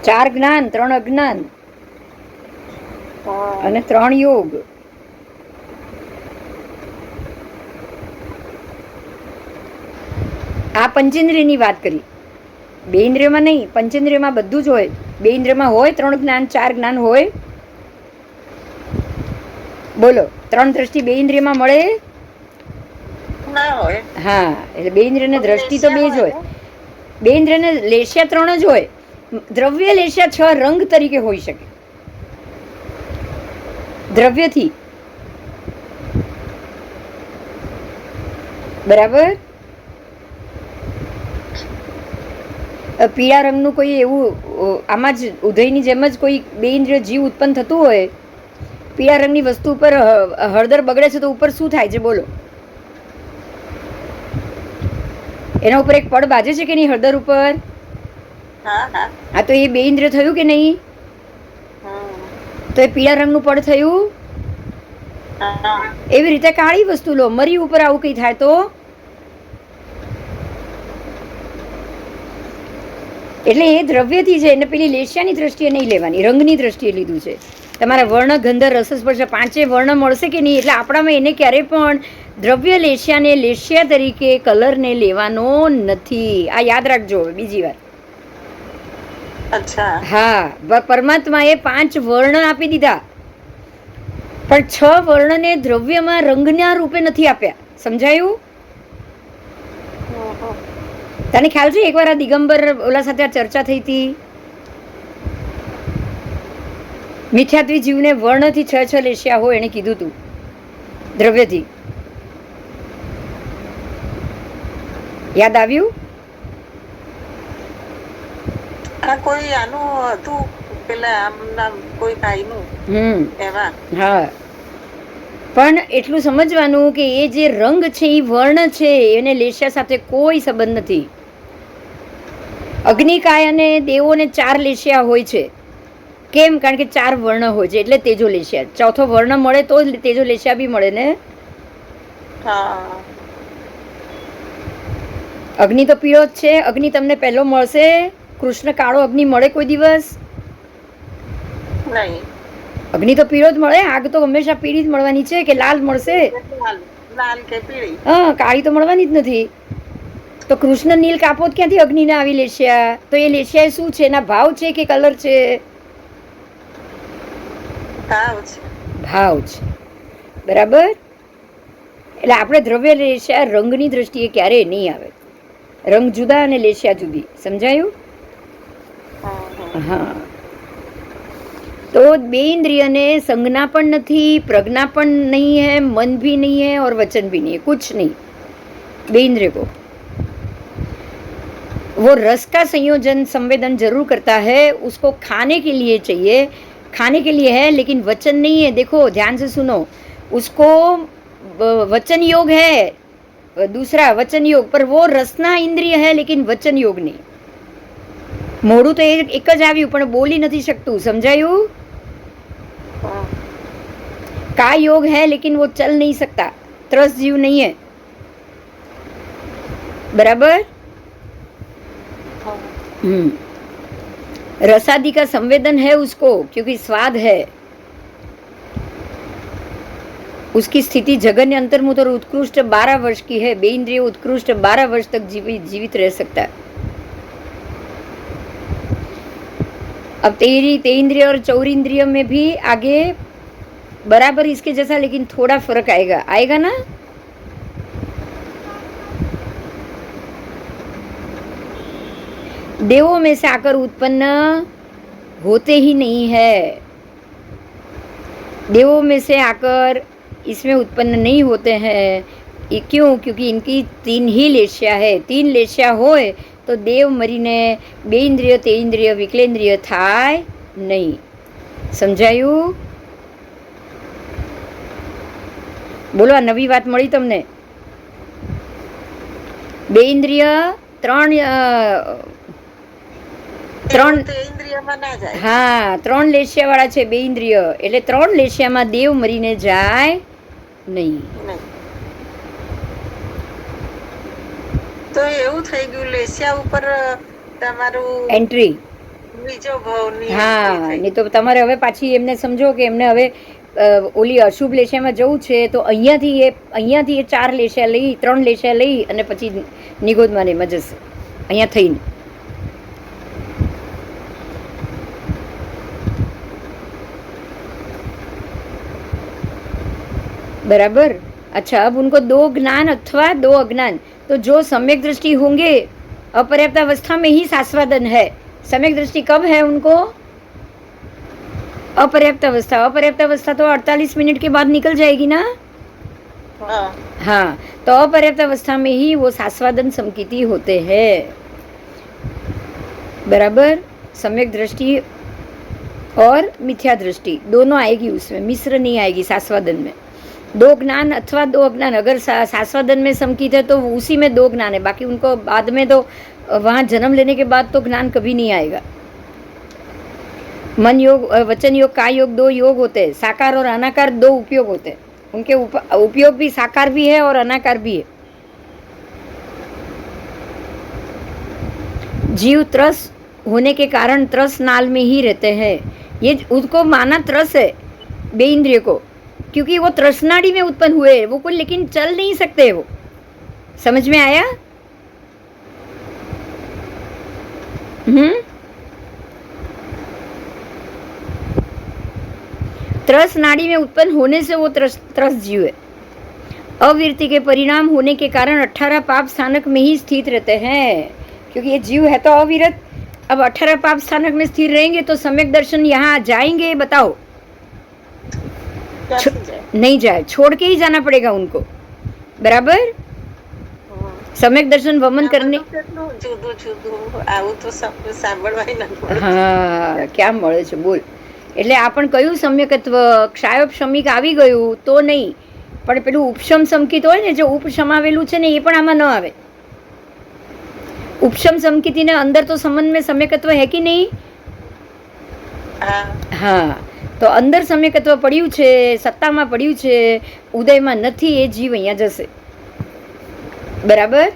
ચાર જ્ઞાન, 3 અજ્ઞાન અને 3 યોગ. આ પંચેન્દ્રિયની વાત કરી. બે ઇન્દ્રિયમાં નહીં, પંચેન્દ્રિયમાં બધું જ હોય. બે ઇન્દ્રિયમાં હોય 3 જ્ઞાન, 4 જ્ઞાન હોય. બોલો, 3 દ્રષ્ટિ બે ઇન્દ્રિયમાં મળે ના હોય. હા, એટલે બે ઇન્દ્રિયને દ્રષ્ટિ તો બે જ હોય. બે ઇન્દ્રિયને લેશિયા 3 જ હોય. દ્રવ્ય લેશિયા 6 રંગ તરીકે હોઈ શકે દ્રવ્યથી. બરાબર? પીળા રંગનું કોઈ એવું આમાં જ ઉદયની જેમ જ કોઈ બે ઇન્દ્રિય જીવ ઉત્પન્ન થતું હોય. પીળા રંગની વસ્તુ ઉપર હળદર બગડે છે તો ઉપર શું થાય છે? બોલો. એના ઉપર એક પડ બાજે છે કે નહીં હળદર ઉપર? હા, તો એ બે ઇન્દ્રિય થયું કે નહીં? તો એ પીળા રંગનું પડ થયું. એવી રીતે કાળી વસ્તુ લો, મરી ઉપર આવું કઈ થાય તો? એટલે એ દ્રવ્યથી છે. એને પેલી લેશિયાની દ્રષ્ટિએ નહીં લેવાની, રંગની દ્રષ્ટિએ લીધું છે. તમારા વર્ણ ગંધ રસ સ્પર્શ 5 વર્ણ મળશે કે નહીં, એટલે આપણામાં એને ક્યારેય પણ દ્રવ્ય લેશિયાને લેશિયા તરીકે કલરને લેવાનો નથી. આ યાદ રાખજો બીજી વાર. હા, પરમાત્માએ 5 વર્ણ આપી દીધા, પણ 6 વર્ણને દ્રવ્યમાં રંગના રૂપે નથી આપ્યા. સમજાયું? તને ખ્યાલ છે? એકવાર આ દિગંબર ઓલા સાથે આ ચર્ચા થઈ હતી. મિથ્યાત્વી જીવને વર્ણથી 6 લેશિયા હોય એને કીધું તું, દ્રવ્યથી. યાદ આવ્યું? કોઈ આનું હતું પેલા આમના કોઈ ભાઈનું. હા, પણ એટલું સમજવાનું કે એ જે રંગ છે એ વર્ણ છે, એને લેશિયા સાથે કોઈ સંબંધ નથી. અગ્નિકાય અને દેવોને 4 લેશિયા હોય છે. કેમ? કારણ કે 4 વર્ણ હોય છે એટલે તેજો લેશિયા. ચોથો વર્ણ મળે તો જ તેજો લેશિયા બી મળે ને. અગ્નિ તો પીળો જ છે. અગ્નિ તમને પહેલો મળશે કૃષ્ણ કાળો અગ્નિ મળે કોઈ દિવસ? નહીં, અગ્નિ તો પીળો જ મળે. આગ તો હંમેશા પીળી જ મળવાની છે કે લાલ મળશે? લાલ કે પીળી. હા, કાળી તો મળવાની જ નથી. તો કૃષ્ણ નીલ કાપોત ક્યાંથી અગ્નિને આવી લેશિયા? તો એ લેશિયા શું છે? એના ભાવ છે કે કલર છે? ભાવ છે. ભાવ છે. બરાબર. એટલે આપણે દ્રવ્ય લેશિયા રંગની દ્રષ્ટિએ ક્યારેય નહીં આવે. રંગ જુદા અને લેશિયા જુદી. સમજાયું? હા. तो बे इंद्रिय ने संज्ञा पण नहीं, प्रज्ञा पण नहीं है, मन भी नहीं है और वचन भी नहीं है, कुछ नहीं. बे इंद्रिय को वो रस का संयोजन संवेदन जरूर करता है, उसको खाने के लिए चाहिए, खाने के लिए है, लेकिन वचन नहीं है. देखो ध्यान से सुनो, उसको वचन योग है, दूसरा वचन योग, पर वो रसना इंद्रिय है लेकिन वचन योग नहीं. મોડું તો એક જ આવ્યું પણ બોલી નથી શકતું. સમજાયું? का योग है लेकिन वो चल नहीं सकता, त्रस जीव नहीं है. बराबर. रसादि का संवेदन है उसको, क्योंकि स्वाद है. उसकी स्थिति जघन्य अंतर्मुख और उत्कृष्ट 12 वर्ष की है. बे इंद्रिय उत्कृष्ट 12 वर्ष तक जीवित रह सकता है. अब तेन्द्रिय और चौरिंद्रिय में भी आगे बराबर इसके जैसा, लेकिन थोड़ा फर्क आएगा. आएगा ना? देवों में से आकर उत्पन्न होते ही नहीं है. देवों में से आकर इसमें उत्पन्न नहीं होते हैं. क्यों? क्योंकि इनकी 3 ही लेशिया है. 3 लेशिया होए तो देव मरीने बे इंद्रिय ते इंद्रिय विकलेन्द्रिय थाय नहीं. समझाયું? બોલો, આ નવી વાત મળી તમને? બે ઇન્દ્રિય ત્રણ હા 3 લેશિયાવાળા છે બે ઇન્દ્રિય, એટલે 3 લેશિયામાં દેવ મરીને જાય નહીં. તો એવું થઈ ગયું લેશિયા ઉપર તમારું એન્ટ્રી. બીજો ભાવની. હા, નહીં તો તમારે હવે પાછી એમને સમજો કે એમને હવે ઓલી અશુભ લેશિયામાં જવું છે તો અહીંયાથી એ 4 લેશિયા લઈ 3 લેશિયા લઈ અને પછી નિગોદમાં એમાં જશે અહીંયા થઈને. बराबर. अच्छा, अब उनको 2 ज्ञान अथवा 2 अज्ञान. तो जो सम्यक दृष्टि होंगे अपर्याप्त अवस्था में ही सास्वादन है. सम्यक दृष्टि कब है उनको? अपर्याप्त अवस्था. अपर्याप्त अवस्था तो 48 मिनट के बाद निकल जाएगी ना? हाँ, तो अपर्याप्त अवस्था में ही वो सास्वादन समकीति होते हैं. बराबर. सम्यक दृष्टि और मिथ्या दृष्टि दोनों आएगी उसमें, मिश्र नहीं आएगी सास्वादन में. 2 ज्ञान अथवा 2 अज्ञान. अगर सास्वादन में समकित है तो उसी में 2 ज्ञान है, बाकी उनको बाद में तो वहाँ जन्म लेने के बाद तो ज्ञान कभी नहीं आएगा. मन योग, वचन योग, काय योग 2 योग होते हैं. साकार और अनाकार 2 उपयोग होते हैं. उनके उपयोग भी साकार भी है और अनाकार भी है. जीव त्रस होने के कारण त्रस नाल में ही रहते हैं. ये उसको माना त्रस है बे इंद्रिय को, क्योंकि वो त्रसनाड़ी में उत्पन्न हुए, वो कोई लेकिन चल नहीं सकते. वो समझ में आया? त्रस नाड़ी में उत्पन्न होने से वो त्रस जीव है. अविरति के परिणाम होने के कारण 18 पाप स्थानक में ही स्थित रहते हैं, क्योंकि ये जीव है तो अविरत. अब 18 पाप स्थानक में स्थिर रहेंगे तो सम्यक दर्शन यहाँ जाएंगे? बताओ. नहीं जाए, छोड़ के ही जाना पड़ेगा उनको. बराबर. सम्यक दर्शन वमन करने. હા, ક્યાં મળે છે બોલ. એટલે આ પણ કયું સમ્યકત્વ? ક્ષાયોપશમિક આવી ગયું તો નહીં, પણ પેલું ઉપશમ સમકિત હોય ને, જે ઉપશમાવેલું છે ને એ પણ આમાં ન આવે. ઉપશમ સમકિતિને અંદર તો સંબંધ में सम्यकत्व है कि नहीं? હા, તો અંદર સમ્યકત્વ પડ્યું છે, સત્તામાં પડ્યું છે, ઉદયમાં નથી. એ જીવ અહીંયા જશે. બરાબર.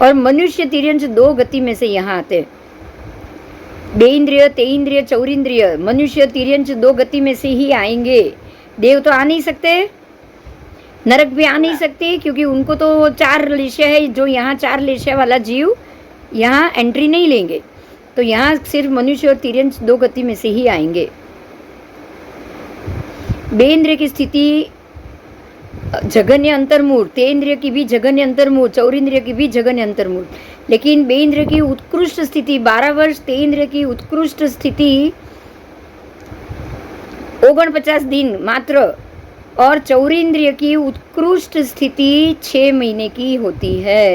और मनुष्य तिर्यंश 2 गति में से यहाँ आते हैं। बेइंद्रिय, तेइंद्रिय, चौरिंद्रिय, मनुष्य तिर्यंश 2 गति में से ही आएंगे। देव तो आ नहीं सकते, नरक भी आ नहीं सकते, क्योंकि उनको तो 4 लेशा है। जो यहाँ 4 लेशा वाला जीव यहाँ एंट्री नहीं लेंगे, तो यहाँ सिर्फ मनुष्य और तिर्यंश 2 गति में से ही आएंगे। बेइंद्रिय की स्थिति जघन्य अंतर्मूल, तेइंद्रिय की भी जघन्य अंतर्मूल, चौरिंद्रिय की भी जघन्य अंतर्मूल, लेकिन बेइंद्रिय की उत्कृष्ट स्थिति 12 वर्ष, तेइंद्रिय की उत्कृष्ट स्थिति 49 दिन मात्र, और चौरिंद्रिय की उत्कृष्ट स्थिति 6 महीने की होती है।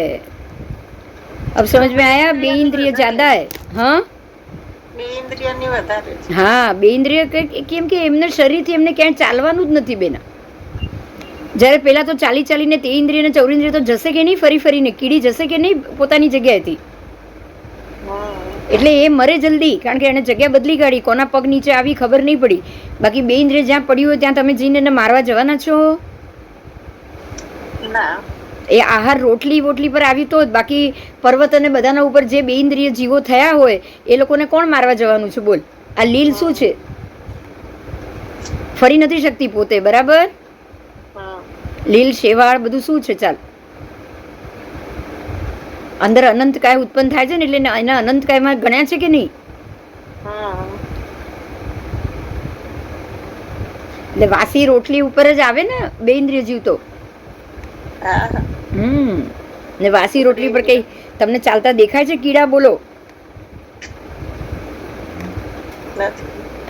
अब समझ में आया? बेइंद्रिय ज्यादा है। हाँ બે ઇન્દ્રિયની વધારે છે. હા, બેઇન્દ્રિય કેમ કે એમને શરીરથી એમને ક્યાંય ચાલવાનું જ નથી બેના. જ્યારે પહેલા તો ચાલી ચાલીને તે ઇન્દ્રિય ને ચૌરિન્દ્રિય તો જશે કે નહીં, ફરી ફરીને કીડી જશે કે નહીં પોતાની જગ્યાએથી. એટલે એ મરે જલ્દી, કારણ કે એને જગ્યા બદલી કાઢી, કોના પગ નીચે આવી ખબર નહીં પડી. બાકી બે ઇન્દ્રિય જ્યાં પડ્યું હોય ત્યાં તમે જઈને એને મારવા જવાના છો? ના, એ આહાર રોટલી વોટલી પર આવ્યું તો જ. બાકી પર્વત અને બધાના ઉપર જે બે ઇન્દ્રિય જીવો થયા હોય એ લોકોને કોણ મારવા જવાનું છે? બોલ, આ લીલ શું છે? ફરી નથી શકતી પોતે, બરાબર? લીલ શેવાળ બધું શું છે? ચાલ, અંદર અનંત કાય ઉત્પન્ન થાય છે ને, એટલે એના અનંત કાયમાં ગણ્યા છે કે નહીં? એટલે વાસી રોટલી ઉપર જ આવે ને બે ઇન્દ્રિય જીવ તો. ને વાસી રોટલી પર કઈ તમને ચાલતા દેખાય છે કીડા? બોલો.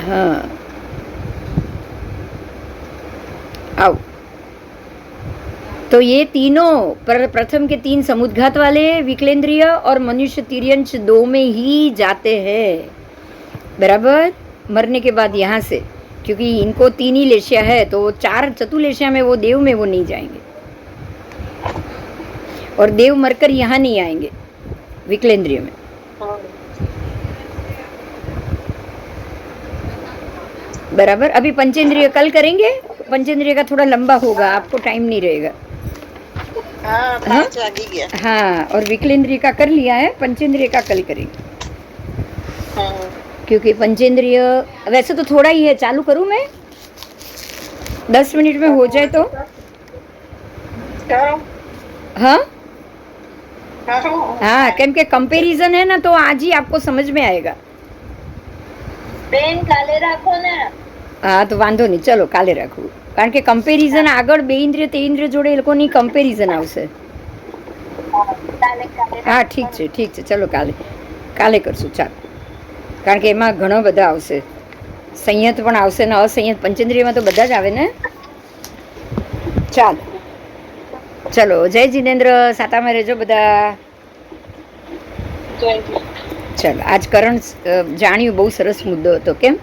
हाँ, आओ। तो ये तीनों प्रथम के 3 समुद्घात वाले विकलेंद्रिय और मनुष्य तिर्यंश 2 में ही जाते हैं, बराबर? मरने के बाद यहाँ से, क्योंकि इनको 3 ही लेशिया है, तो 4 चतुर्लेशिया में वो देव में वो नहीं जाएंगे, और देव मरकर यहाँ नहीं आएंगे विकलेंद्रिय में। बराबर? अभी पंचेंद्रिय कल करेंगे, पंचेंद्रिय का थोड़ा लंबा होगा, आपको टाइम नहीं रहेगा। हाँ, और विकलेंद्रिय का कर लिया है, पंचेंद्रिय का कल करेंगे। क्योंकि पंचेंद्रिय वैसे तो थोड़ा ही है। चालू करूँ मैं? 10 मिनट में हो जाए तो? हाँ हाँ, केम के कंपेरिजन है ना, तो आज ही आपको समझ में आएगा। બેન કાલે રાખો ને. હા, તો વાંધો નહીં, ચલો કાલે રાખવું, કારણ કે કમ્પેરિઝન આગળ બે ઇન્દ્રિય તે ઇન્દ્રિય જોડે એ લોકોની કમ્પેરિઝન આવશે. હા, ઠીક છે, ઠીક છે, ચલો કાલે કરશું. ચાલો, કારણ કે એમાં ઘણો બધા આવશે, સંયત પણ આવશે ને અસંયત, પંચેન્દ્રિયમાં તો બધા જ આવે ને. ચાલો ચલો, જય જીનેન્દ્ર, સાતામાં રહેજો બધા. ચાલો, આજ કરણ જાણ્યું, બહુ સરસ મુદ્દો હતો, કેમ?